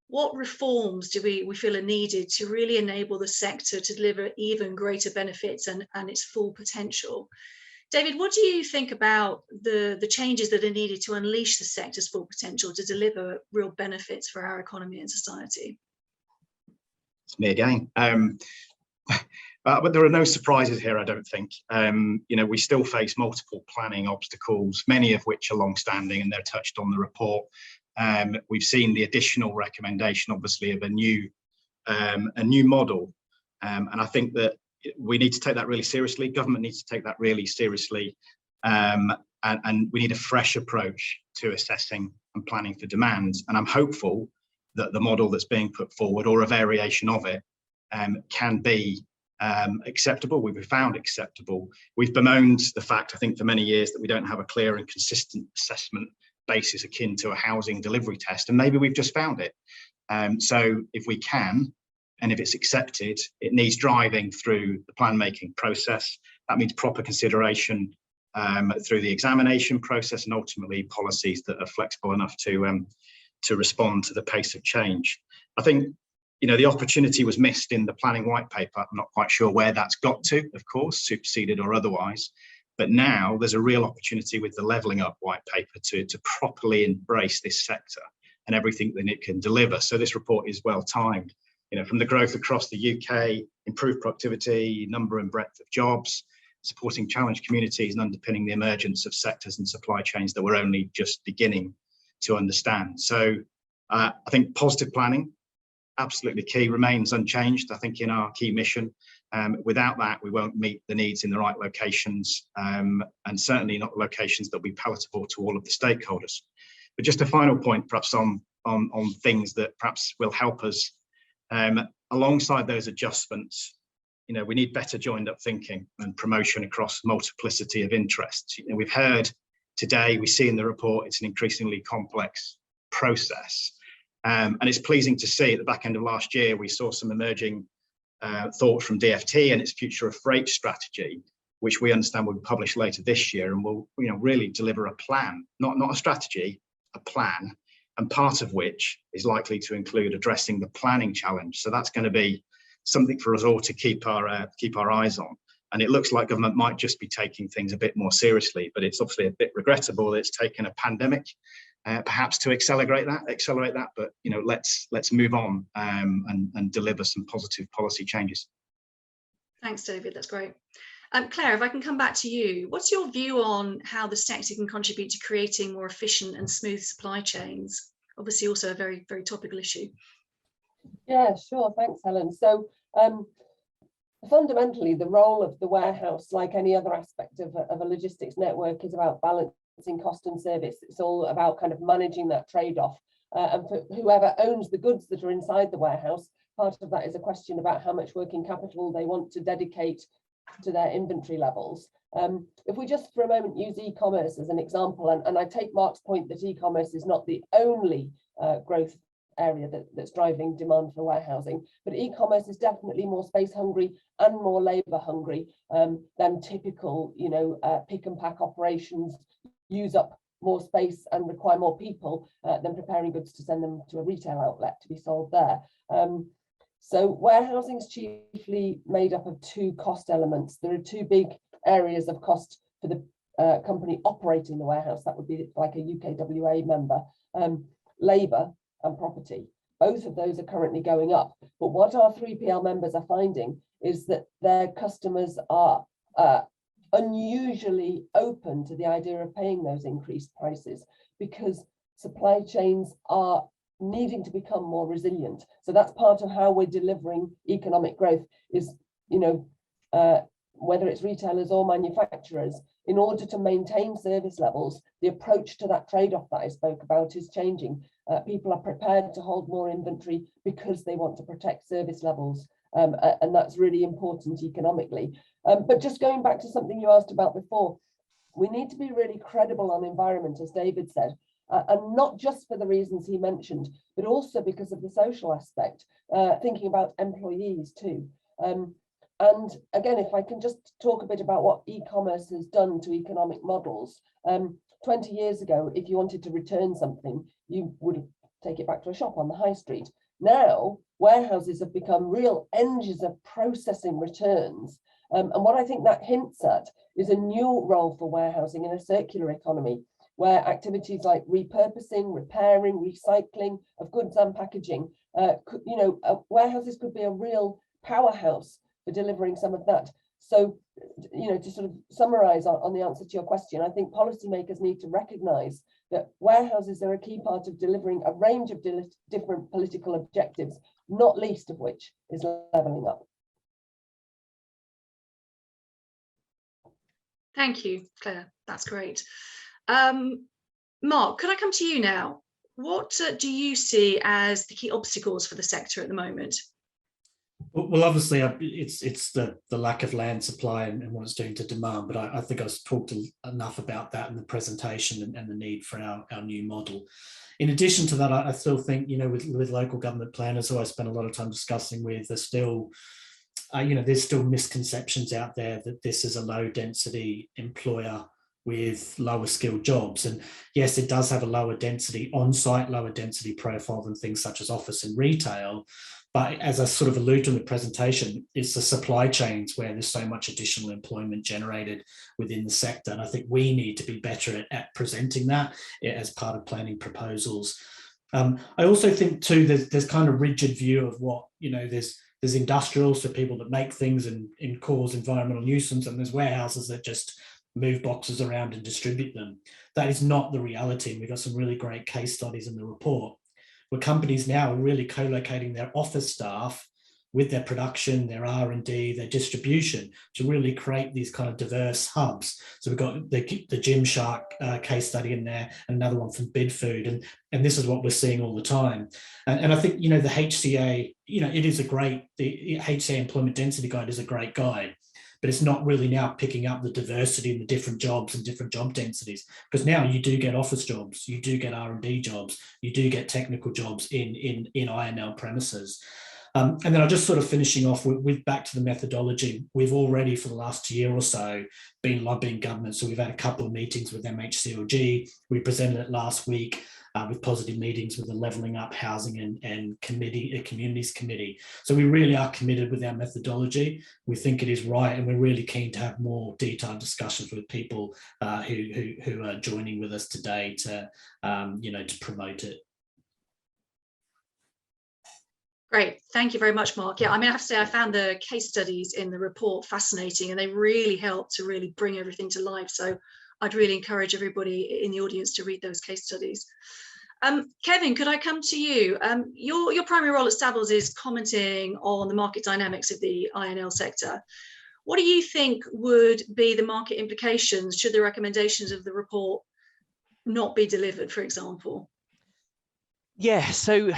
what reforms do we feel are needed to really enable the sector to deliver even greater benefits and its full potential. David, what do you think about the changes that are needed to unleash the sector's full potential to deliver real benefits for our economy and society? It's me again. But there are no surprises here, I don't think. We still face multiple planning obstacles, many of which are long-standing, and they're touched on the report. We've seen the additional recommendation, obviously, of a new model, and I think that we need to take that really seriously. Government needs to take that really seriously, and we need a fresh approach to assessing and planning for demand. And I'm hopeful that the model that's being put forward, or a variation of it, can be acceptable. We've found acceptable. We've bemoaned the fact, I think, for many years that we don't have a clear and consistent assessment basis akin to a housing delivery test, and maybe we've just found it. So if we can, and if it's accepted, it needs driving through the plan making process. That means proper consideration through the examination process, and ultimately policies that are flexible enough to respond to the pace of change. I think the opportunity was missed in the planning white paper. I'm not quite sure where that's got to, of course, superseded or otherwise. But now there's a real opportunity with the levelling up white paper to properly embrace this sector and everything that it can deliver. So this report is well timed. From the growth across the UK, improved productivity, number and breadth of jobs, supporting challenged communities, and underpinning the emergence of sectors and supply chains that we're only just beginning to understand. So I think positive planning, absolutely key, remains unchanged, I think, in our key mission. Without that, we won't meet the needs in the right locations, and certainly not locations that will be palatable to all of the stakeholders. But just a final point, perhaps on things that perhaps will help us alongside those adjustments. We need better joined up thinking and promotion across multiplicity of interests. We've heard today, we see in the report, it's an increasingly complex process. And it's pleasing to see at the back end of last year, we saw some emerging thoughts from DfT and its future of freight strategy, which we understand will be published later this year, and will really deliver a plan, not a strategy, a plan, and part of which is likely to include addressing the planning challenge. So that's going to be something for us all to keep our eyes on. And it looks like government might just be taking things a bit more seriously, but it's obviously a bit regrettable that it's taken a pandemic perhaps to accelerate that. But let's move on and deliver some positive policy changes. Thanks, David. That's great. Claire, if I can come back to you, what's your view on how the sector can contribute to creating more efficient and smooth supply chains? Obviously, also a very, very topical issue. Yeah, sure. Thanks, Helen. So fundamentally, the role of the warehouse, like any other aspect of a logistics network, is about balancing cost and service. It's all about kind of managing that trade-off. And for whoever owns the goods that are inside the warehouse, part of that is a question about how much working capital they want to dedicate to their inventory levels. If we just for a moment use e-commerce as an example, and I take Mark's point that e-commerce is not the only growth area that's driving demand for warehousing, but e-commerce is definitely more space hungry and more labour hungry than typical pick and pack operations use up more space and require more people than preparing goods to send them to a retail outlet to be sold there. So warehousing is chiefly made up of two cost elements. There are two big areas of cost for the company operating the warehouse. That would be like a UKWA member, labour and property. Both of those are currently going up. But what our 3PL members are finding is that their customers are unusually open to the idea of paying those increased prices because supply chains are needing to become more resilient. So that's part of how we're delivering economic growth is, whether it's retailers or manufacturers, in order to maintain service levels, the approach to that trade-off that I spoke about is changing. People are prepared to hold more inventory because they want to protect service levels. And that's really important economically. But just going back to something you asked about before, we need to be really credible on environment, as David said, and not just for the reasons he mentioned, but also because of the social aspect, thinking about employees too. And again, if I can just talk a bit about what e-commerce has done to economic models. 20 years ago, if you wanted to return something, you would take it back to a shop on the high street. Now, warehouses have become real engines of processing returns. And what I think that hints at is a new role for warehousing in a circular economy, where activities like repurposing, repairing, recycling of goods and packaging, warehouses could be a real powerhouse for delivering some of that. So, to sort of summarize on the answer to your question, I think policymakers need to recognize that warehouses are a key part of delivering a range of different political objectives, not least of which is levelling up. Thank you, Claire. That's great. Mark, could I come to you now? What do you see as the key obstacles for the sector at the moment? Well, obviously, it's the lack of land supply and what it's doing to demand. But I think I've talked enough about that in the presentation and the need for our new model. In addition to that, I still think, with local government planners who I spend a lot of time discussing with, there's still misconceptions out there that this is a low density employer with lower skilled jobs. And yes, it does have a lower density on-site, lower density profile than things such as office and retail. But as I sort of alluded to in the presentation, it's the supply chains where there's so much additional employment generated within the sector. And I think we need to be better at presenting that as part of planning proposals. I also think too, there's kind of rigid view of what, there's industrials, so people that make things and cause environmental nuisance, and there's warehouses that just move boxes around and distribute them. That is not the reality. And we've got some really great case studies in the report where companies now are really co-locating their office staff with their production, their R&D, their distribution to really create these kind of diverse hubs. So we've got the Gymshark case study in there, and another one from Bidfood, and this is what we're seeing all the time. And I think, the HCA, it is the HCA Employment Density Guide is a great guide, but it's not really now picking up the diversity in the different jobs and different job densities, because now you do get office jobs, you do get R&D jobs, you do get technical jobs in INL premises. And then I'm just sort of finishing off with back to the methodology. We've already, for the last year or so, been lobbying government. So we've had a couple of meetings with MHCLG. We presented it last week with positive meetings with the Levelling Up Housing and Communities Committee. So we really are committed with our methodology. We think it is right, and we're really keen to have more detailed discussions with people who are joining with us today to promote it. Great, thank you very much, Mark. Yeah, I have to say I found the case studies in the report fascinating, and they really helped to really bring everything to life. So I'd really encourage everybody in the audience to read those case studies. Kevin, could I come to you? Your primary role at Savills is commenting on the market dynamics of the INL sector. What do you think would be the market implications should the recommendations of the report not be delivered, for example? Yeah, so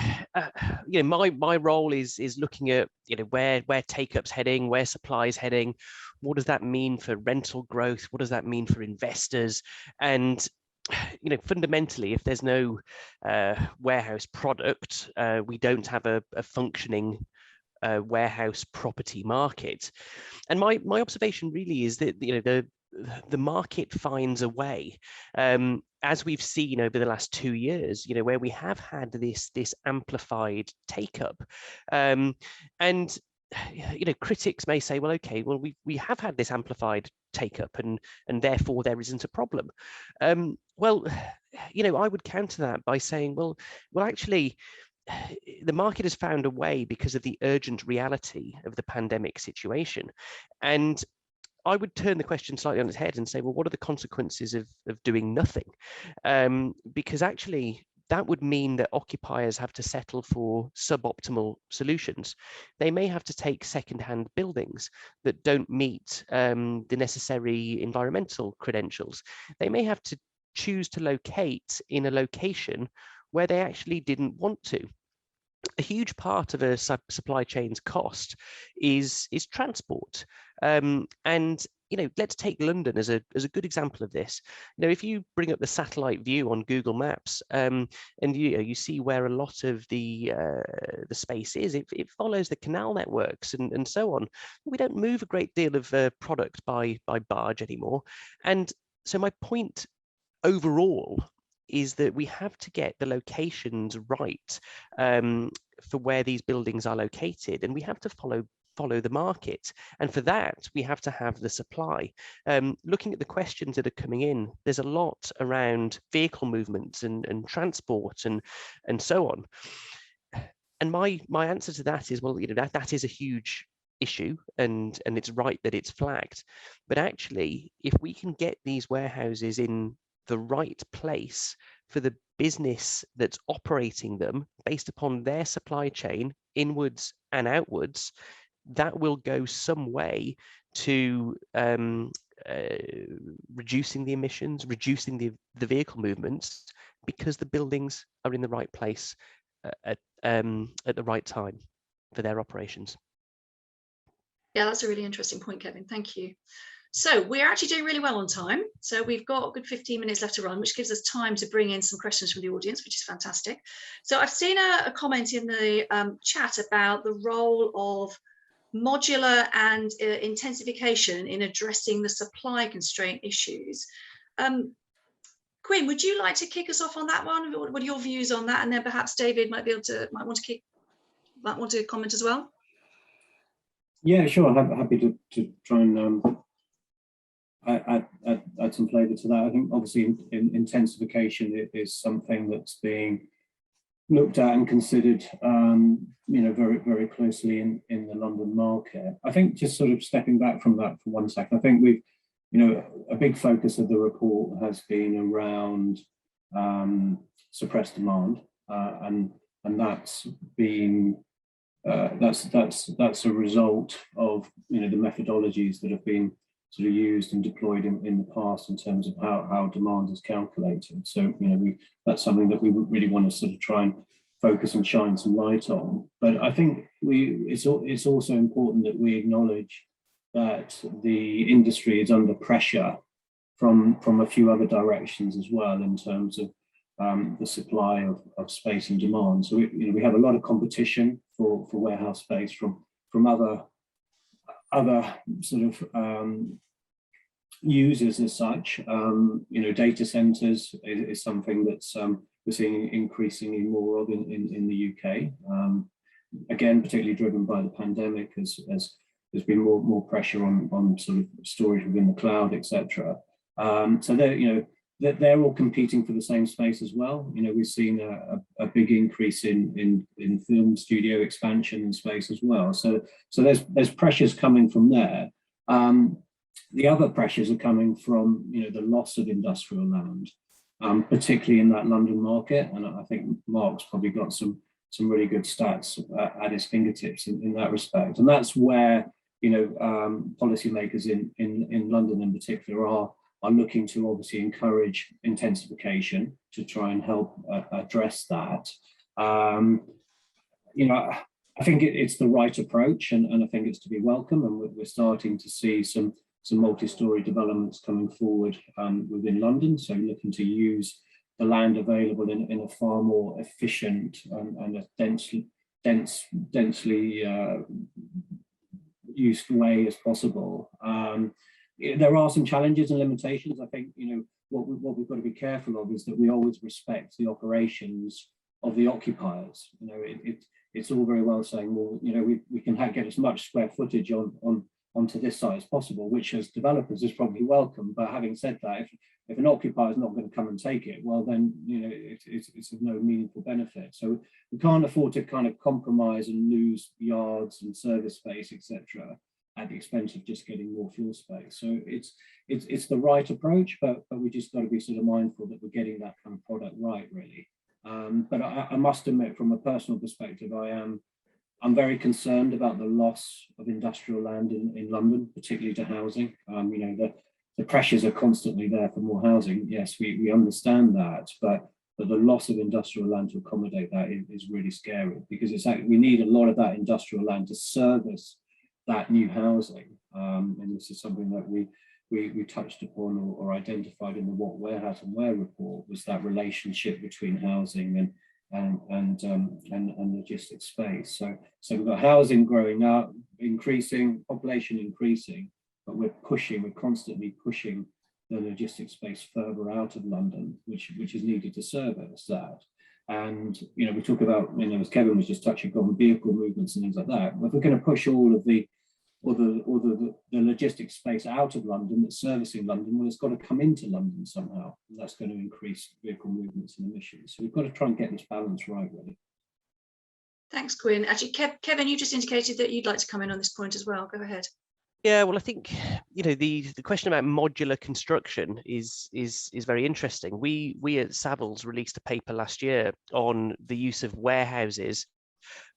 my role is looking at where take-up's heading, where supply's heading. What does that mean for rental growth? What does that mean for investors? And fundamentally, if there's no warehouse product, we don't have a functioning warehouse property market. And my observation really is that the market finds a way, as we've seen over the last 2 years, where we have had this amplified take up, and critics may say, well, okay, well, we have had this amplified take up, and therefore there isn't a problem. Well, I would counter that by saying, well, actually, the market has found a way because of the urgent reality of the pandemic situation. And I would turn the question slightly on its head and say, well, what are the consequences of doing nothing? Because actually, that would mean that occupiers have to settle for suboptimal solutions. They may have to take second-hand buildings that don't meet the necessary environmental credentials. They may have to choose to locate in a location where they actually didn't want to. A huge part of a supply chain's cost is transport, and let's take London as a good example of this. If you bring up the satellite view on Google Maps, and you see where a lot of the space is, it follows the canal networks and so on. We don't move a great deal of product by barge anymore, and so my point overall is that we have to get the locations right for where these buildings are located, and we have to follow the market. And for that, we have to have the supply. Looking at the questions that are coming in, there's a lot around vehicle movements and transport and so on. And my answer to that is, well, that is a huge issue, and it's right that it's flagged. But actually, if we can get these warehouses in the right place for the business that's operating them based upon their supply chain, inwards and outwards, that will go some way to reducing the emissions, reducing the vehicle movements, because the buildings are in the right place at the right time for their operations. Yeah, that's a really interesting point, Kevin. Thank you. So we're actually doing really well on time. So we've got a good 15 minutes left to run, which gives us time to bring in some questions from the audience, which is fantastic. So I've seen a comment in the chat about the role of modular and intensification in addressing the supply constraint issues. Quinn, would you like to kick us off on that one? What are your views on that? And then perhaps David might want to comment as well. Yeah, sure. I'm happy to try and add some flavour to that. I think obviously intensification is something that's being looked at and considered, very, very closely in the London market. I think just sort of stepping back from that for 1 second, I think we've, a big focus of the report has been around suppressed demand, and that's been that's a result of the methodologies that have been sort of used and deployed in the past in terms of how demand is calculated. So that's something that we really want to sort of try and focus and shine some light on. But I think it's also important that we acknowledge that the industry is under pressure from a few other directions as well in terms of the supply of space and demand. So we have a lot of competition for warehouse space from other sort of users as such. Data centers is something that's we're seeing increasingly more of in the UK. Again, particularly driven by the pandemic, as there's been more pressure on sort of storage within the cloud, etc. So they're all competing for the same space as well. We've seen a big increase in film studio expansion in space as well. So there's pressures coming from there. The other pressures are coming from the loss of industrial land, particularly in that London market. And I think Mark's probably got some really good stats at his fingertips in that respect. And that's where policymakers in London in particular are looking to obviously encourage intensification to try and help address that. I think it's the right approach, and I think it's to be welcome. And we're starting to see some multi-storey developments coming forward within London. So looking to use the land available in a far more efficient and a densely used way as possible. there are some challenges and limitations. I think, what we've got to be careful of is that we always respect the operations of the occupiers. It's all very well saying, well, we can get as much square footage onto this site as possible, which as developers is probably welcome. But having said that, if an occupier is not going to come and take it, well, then it's of no meaningful benefit. So we can't afford to kind of compromise and lose yards and service space, etc., at the expense of just getting more floor space. So it's the right approach, but we just got to be sort of mindful that we're getting that kind of product right, really. But I must admit, from a personal perspective, I'm very concerned about the loss of industrial land in London, particularly to housing. The pressures are constantly there for more housing. Yes, we understand that, but the loss of industrial land to accommodate that is really scary, because we need a lot of that industrial land to service that new housing. And this is something that we touched upon or identified in the What, Warehouse and Where report, was that relationship between housing and logistics space. So we've got housing growing up, increasing, population increasing, but we're constantly pushing the logistics space further out of London, which is needed to service that. And we talk about, as Kevin was just touching on, vehicle movements and things like that. If we're going to push all of the logistics space out of London that's servicing London, well, it's got to come into London somehow, and that's going to increase vehicle movements and emissions. So we've got to try and get this balance right, really. Thanks, Gwyn. Actually, Kevin, you just indicated that you'd like to come in on this point as well. Go ahead. Yeah, well, I think the question about modular construction is very interesting. We at Savills released a paper last year on the use of warehouses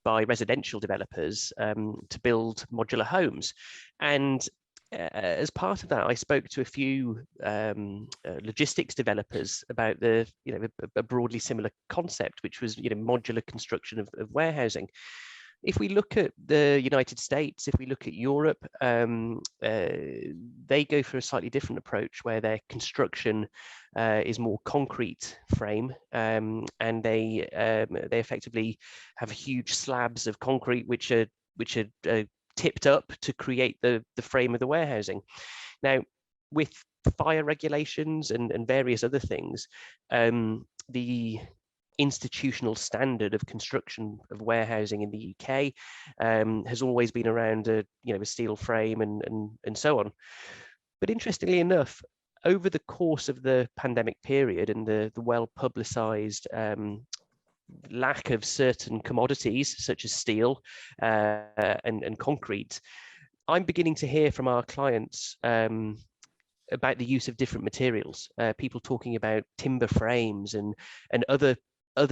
by residential developers to build modular homes, and as part of that, I spoke to a few logistics developers about a broadly similar concept, which was modular construction of warehousing. If we look at the United States, if we look at Europe, they go for a slightly different approach, where their construction is more concrete frame, and they effectively have huge slabs of concrete which are tipped up to create the frame of the warehousing. Now, with fire regulations and various other things, the institutional standard of construction of warehousing in the UK has always been around a steel frame and so on. But interestingly enough, over the course of the pandemic period and the well-publicized lack of certain commodities such as steel and concrete, I'm beginning to hear from our clients about the use of different materials, people talking about timber frames and other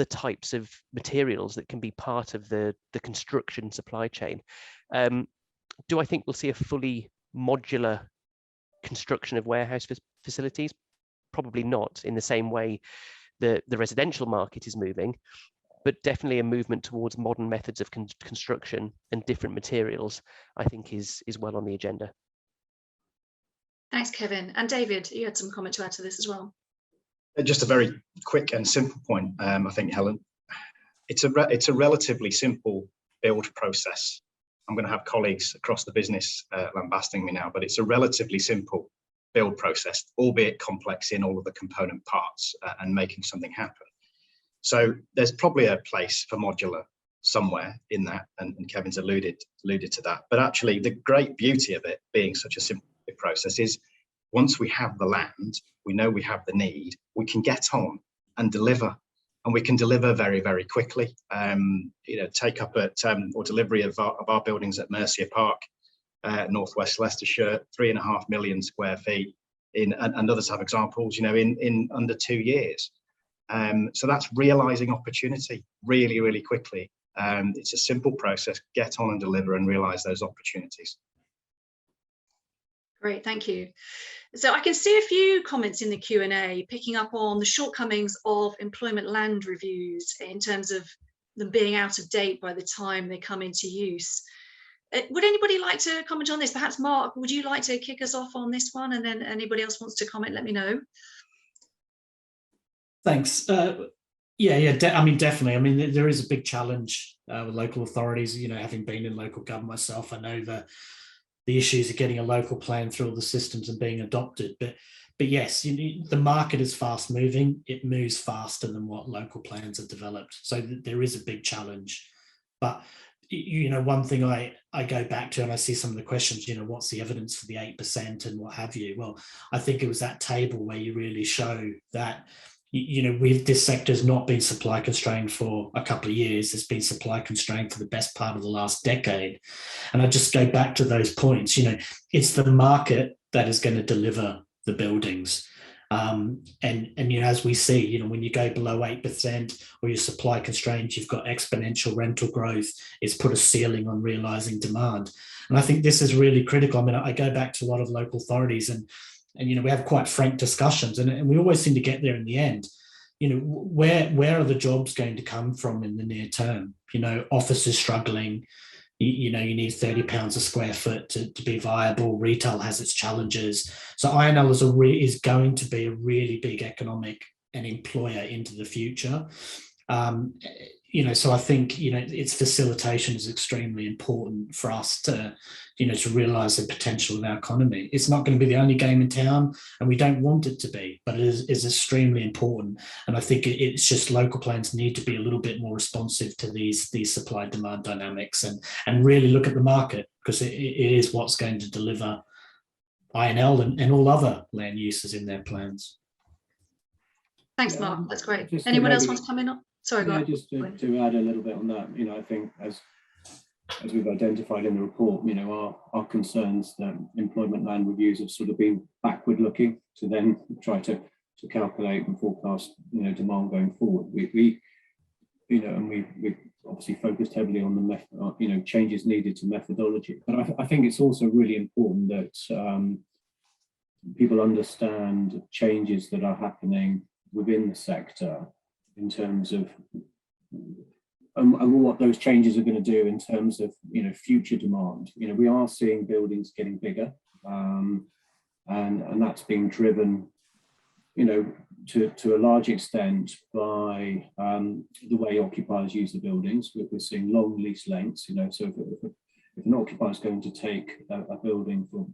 types of materials that can be part of the construction supply chain. Do I think we'll see a fully modular construction of warehouse facilities? Probably not in the same way the residential market is moving, but definitely a movement towards modern methods of construction and different materials, I think is well on the agenda. Thanks, Kevin. And David, you had some comment to add to this as well. Just a very quick and simple point, I think, Helen. It's a relatively simple build process. I'm going to have colleagues across the business lambasting me now, but it's a relatively simple build process, albeit complex in all of the component parts and making something happen. So there's probably a place for modular somewhere in that, and Kevin's alluded to that. But actually, the great beauty of it being such a simple process is, once we have the land, we know we have the need, we can get on and deliver, and we can deliver very, very quickly. Take up at or delivery of our buildings at Mercia Park, Northwest Leicestershire, 3.5 million square feet, and others have examples, in under 2 years. So that's realizing opportunity really, really quickly. It's a simple process, get on and deliver and realize those opportunities. Great, thank you. So I can see a few comments in the Q&A picking up on the shortcomings of employment land reviews in terms of them being out of date by the time they come into use. Would anybody like to comment on this? Perhaps Mark, would you like to kick us off on this one, and then anybody else wants to comment, let me know. Thanks. Definitely. I mean, there is a big challenge with local authorities. Having been in local government myself, I know that the issues of getting a local plan through all the systems and being adopted. But yes, the market is fast moving. It moves faster than what local plans are developed. So there is a big challenge. But one thing I go back to, and I see some of the questions, what's the evidence for the 8% and what have you? Well, I think it was that table where you really show that, this sector has not been supply constrained for a couple of years. It's been supply constrained for the best part of the last decade. And I just go back to those points, it's the market that is going to deliver the buildings. And as we see, when you go below 8% or you're supply constrained, you've got exponential rental growth. It's put a ceiling on realizing demand. And I think this is really critical. I mean, I go back to a lot of local authorities and we have quite frank discussions, and we always seem to get there in the end. Where are the jobs going to come from in the near term? Offices struggling. You need £30 a square foot to be viable. Retail has its challenges. So INL is going to be a really big economic and employer into the future. So I think, its facilitation is extremely important for us to realise the potential of our economy. It's not going to be the only game in town, and we don't want it to be, but it is extremely important. And I think it's just local plans need to be a little bit more responsive to these supply-demand dynamics and really look at the market, because it is what's going to deliver INL and all other land uses in their plans. Thanks, Mark. That's great. Anyone else want to come in? Sorry, go on. Just to add a little bit on that, I think as we've identified in the report, our concerns that employment land reviews have sort of been backward looking to then try to calculate and forecast, demand going forward. We obviously focused heavily on the changes needed to methodology. But I think it's also really important that people understand changes that are happening within the sector in terms of and what those changes are going to do in terms of future demand. We are seeing buildings getting bigger, and that's being driven to a large extent by the way occupiers use the buildings. We're seeing long lease lengths. So if an occupier is going to take a building for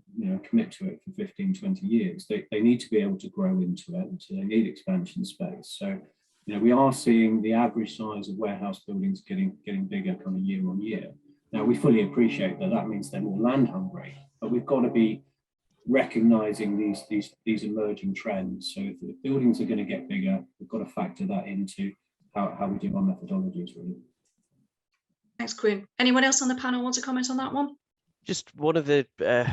commit to it for 15, 20 years, they need to be able to grow into it, so they need expansion space. So we are seeing the average size of warehouse buildings getting bigger kind of year on year. Now, we fully appreciate that means they're more land hungry, but we've got to be recognizing these emerging trends. So if the buildings are going to get bigger, we've got to factor that into how we do our methodologies, really. Thanks, Quinn. Anyone else on the panel want to comment on that one? Just one of the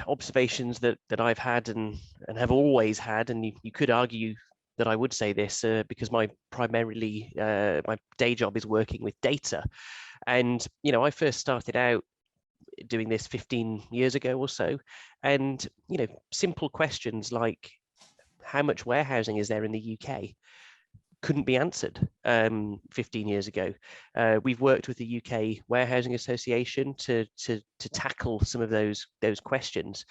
observations that I've had and have always had, and you could argue that I would say this because my day job is working with data. And, I first started out doing this 15 years ago or so. And, simple questions like how much warehousing is there in the UK couldn't be answered 15 years ago. We've worked with the UK Warehousing Association to tackle some of those questions.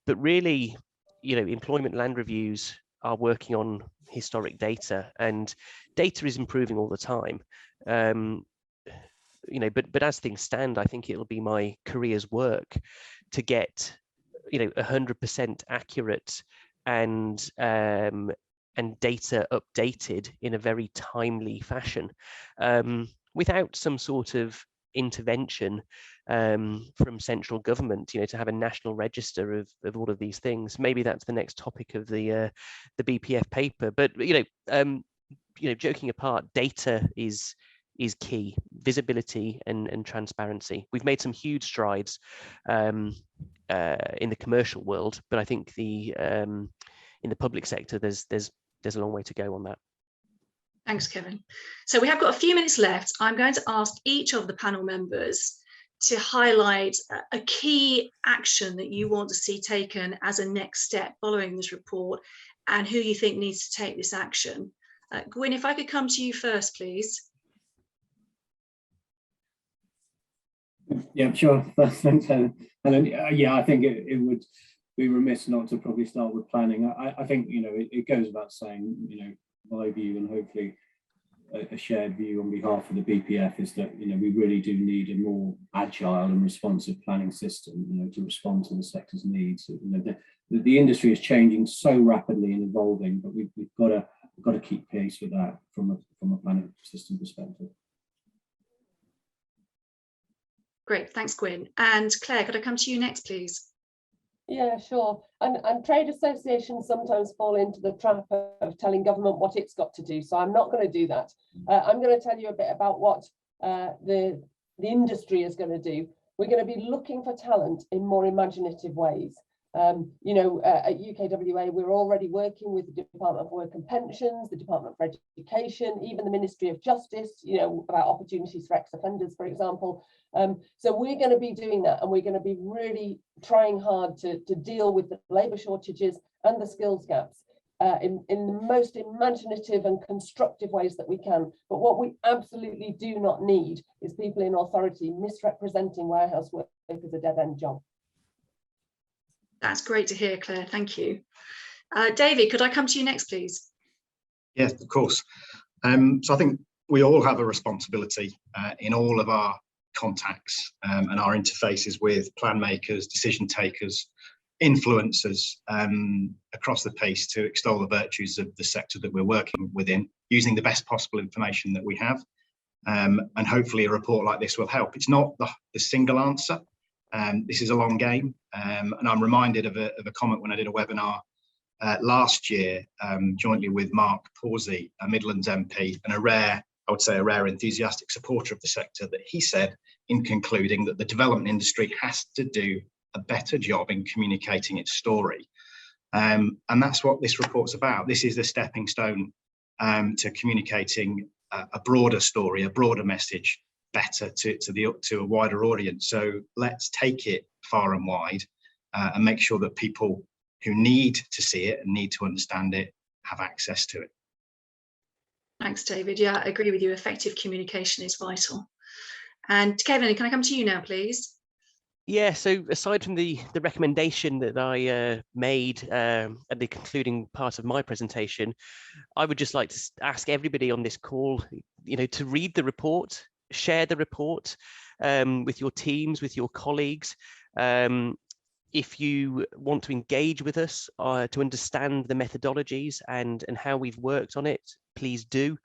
But really, employment land reviews are working on historic data, and data is improving all the time. But as things stand, I think it'll be my career's work to get 100% accurate and data updated in a very timely fashion, without some sort of intervention from central government, to have a national register of all of these things. Maybe that's the next topic of the BPF paper. But joking apart, data is key. Visibility and transparency. We've made some huge strides in the commercial world, but I think in the public sector there's a long way to go on that. Thanks, Kevin. So we have got a few minutes left. I'm going to ask each of the panel members to highlight a key action that you want to see taken as a next step following this report, and who you think needs to take this action. Gwyn, if I could come to you first, please. Yeah, sure. Thanks, Helen. Yeah, I think it would be remiss not to probably start with planning. I think, it goes without saying, my view, and hopefully a shared view on behalf of the BPF is that, you know, we really do need a more agile and responsive planning system, you know, to respond to the sector's needs. You know, the industry is changing so rapidly and evolving, but we've got to keep pace with that from a planning system perspective. Great, thanks, Gwyn. And Claire, could I come to you next, please? Yeah, sure. And trade associations sometimes fall into the trap of telling government what it's got to do. So I'm not going to do that. I'm going to tell you a bit about what the industry is going to do. We're going to be looking for talent in more imaginative ways. You know, at UKWA, we're already working with the Department of Work and Pensions, the Department for Education, even the Ministry of Justice, you know, about opportunities for ex-offenders, for example. So we're going to be doing that, and we're going to be really trying hard to deal with the labour shortages and the skills gaps in the most imaginative and constructive ways that we can. But what we absolutely do not need is people in authority misrepresenting warehouse work as a dead-end job. That's great to hear, Claire. Thank you. David, could I come to you next, please? Yes, of course. So I think we all have a responsibility in all of our contacts and our interfaces with plan makers, decision takers, influencers across the piece to extol the virtues of the sector that we're working within, using the best possible information that we have. And hopefully a report like this will help. It's not the single answer. This is a long game, and I'm reminded of a comment when I did a webinar last year jointly with Mark Pawsey, a Midlands MP, and I would say a rare enthusiastic supporter of the sector, that he said in concluding that the development industry has to do a better job in communicating its story. And that's what this report's about. This is the stepping stone to communicating a broader story, a broader message, better to a wider audience. So let's take it far and wide and make sure that people who need to see it and need to understand it have access to it. Thanks, David. Yeah, I agree with you. Effective communication is vital. And Kevin, can I come to you now, please? Yeah, so aside from the recommendation that I made at the concluding part of my presentation, I would just like to ask everybody on this call, you know, to read the report, share the report with your teams, with your colleagues. If you want to engage with us to understand the methodologies and how we've worked on it, please do.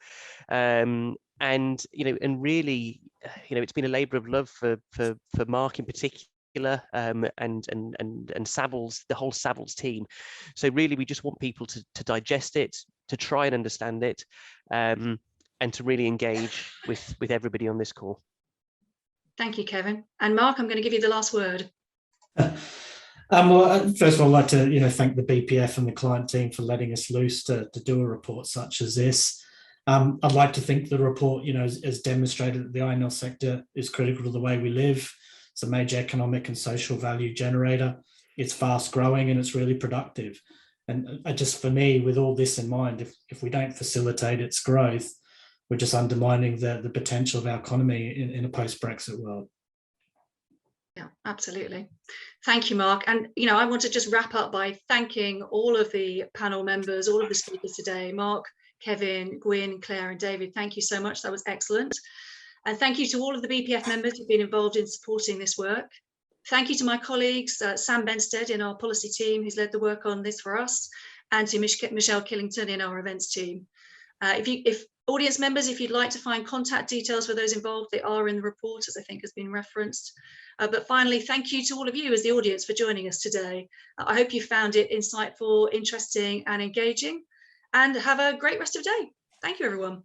And you know, and really, you know, it's been a labour of love for Mark in particular, and Savills, the whole Savills team. So really, we just want people to digest it, to try and understand it, and to really engage with everybody on this call. Thank you, Kevin. And Mark, I'm going to give you the last word. Well, first of all, I'd like to thank the BPF and the client team for letting us loose to do a report such as this. I'd like to think the report, has demonstrated that the INL sector is critical to the way we live. It's a major economic and social value generator. It's fast growing and it's really productive. And just for me, with all this in mind, if we don't facilitate its growth, we're just undermining the potential of our economy in a post-Brexit world. Yeah, absolutely. Thank you, Mark. And, I want to just wrap up by thanking all of the panel members, all of the speakers today, Mark, Kevin, Gwyn, Claire and David. Thank you so much. That was excellent. And thank you to all of the BPF members who've been involved in supporting this work. Thank you to my colleagues, Sam Benstead in our policy team, who's led the work on this for us, and to Michelle Killington in our events team. If audience members, if you'd like to find contact details for those involved, they are in the report, as I think has been referenced. But finally, thank you to all of you as the audience for joining us today. I hope you found it insightful, interesting and engaging, and have a great rest of the day. Thank you, everyone.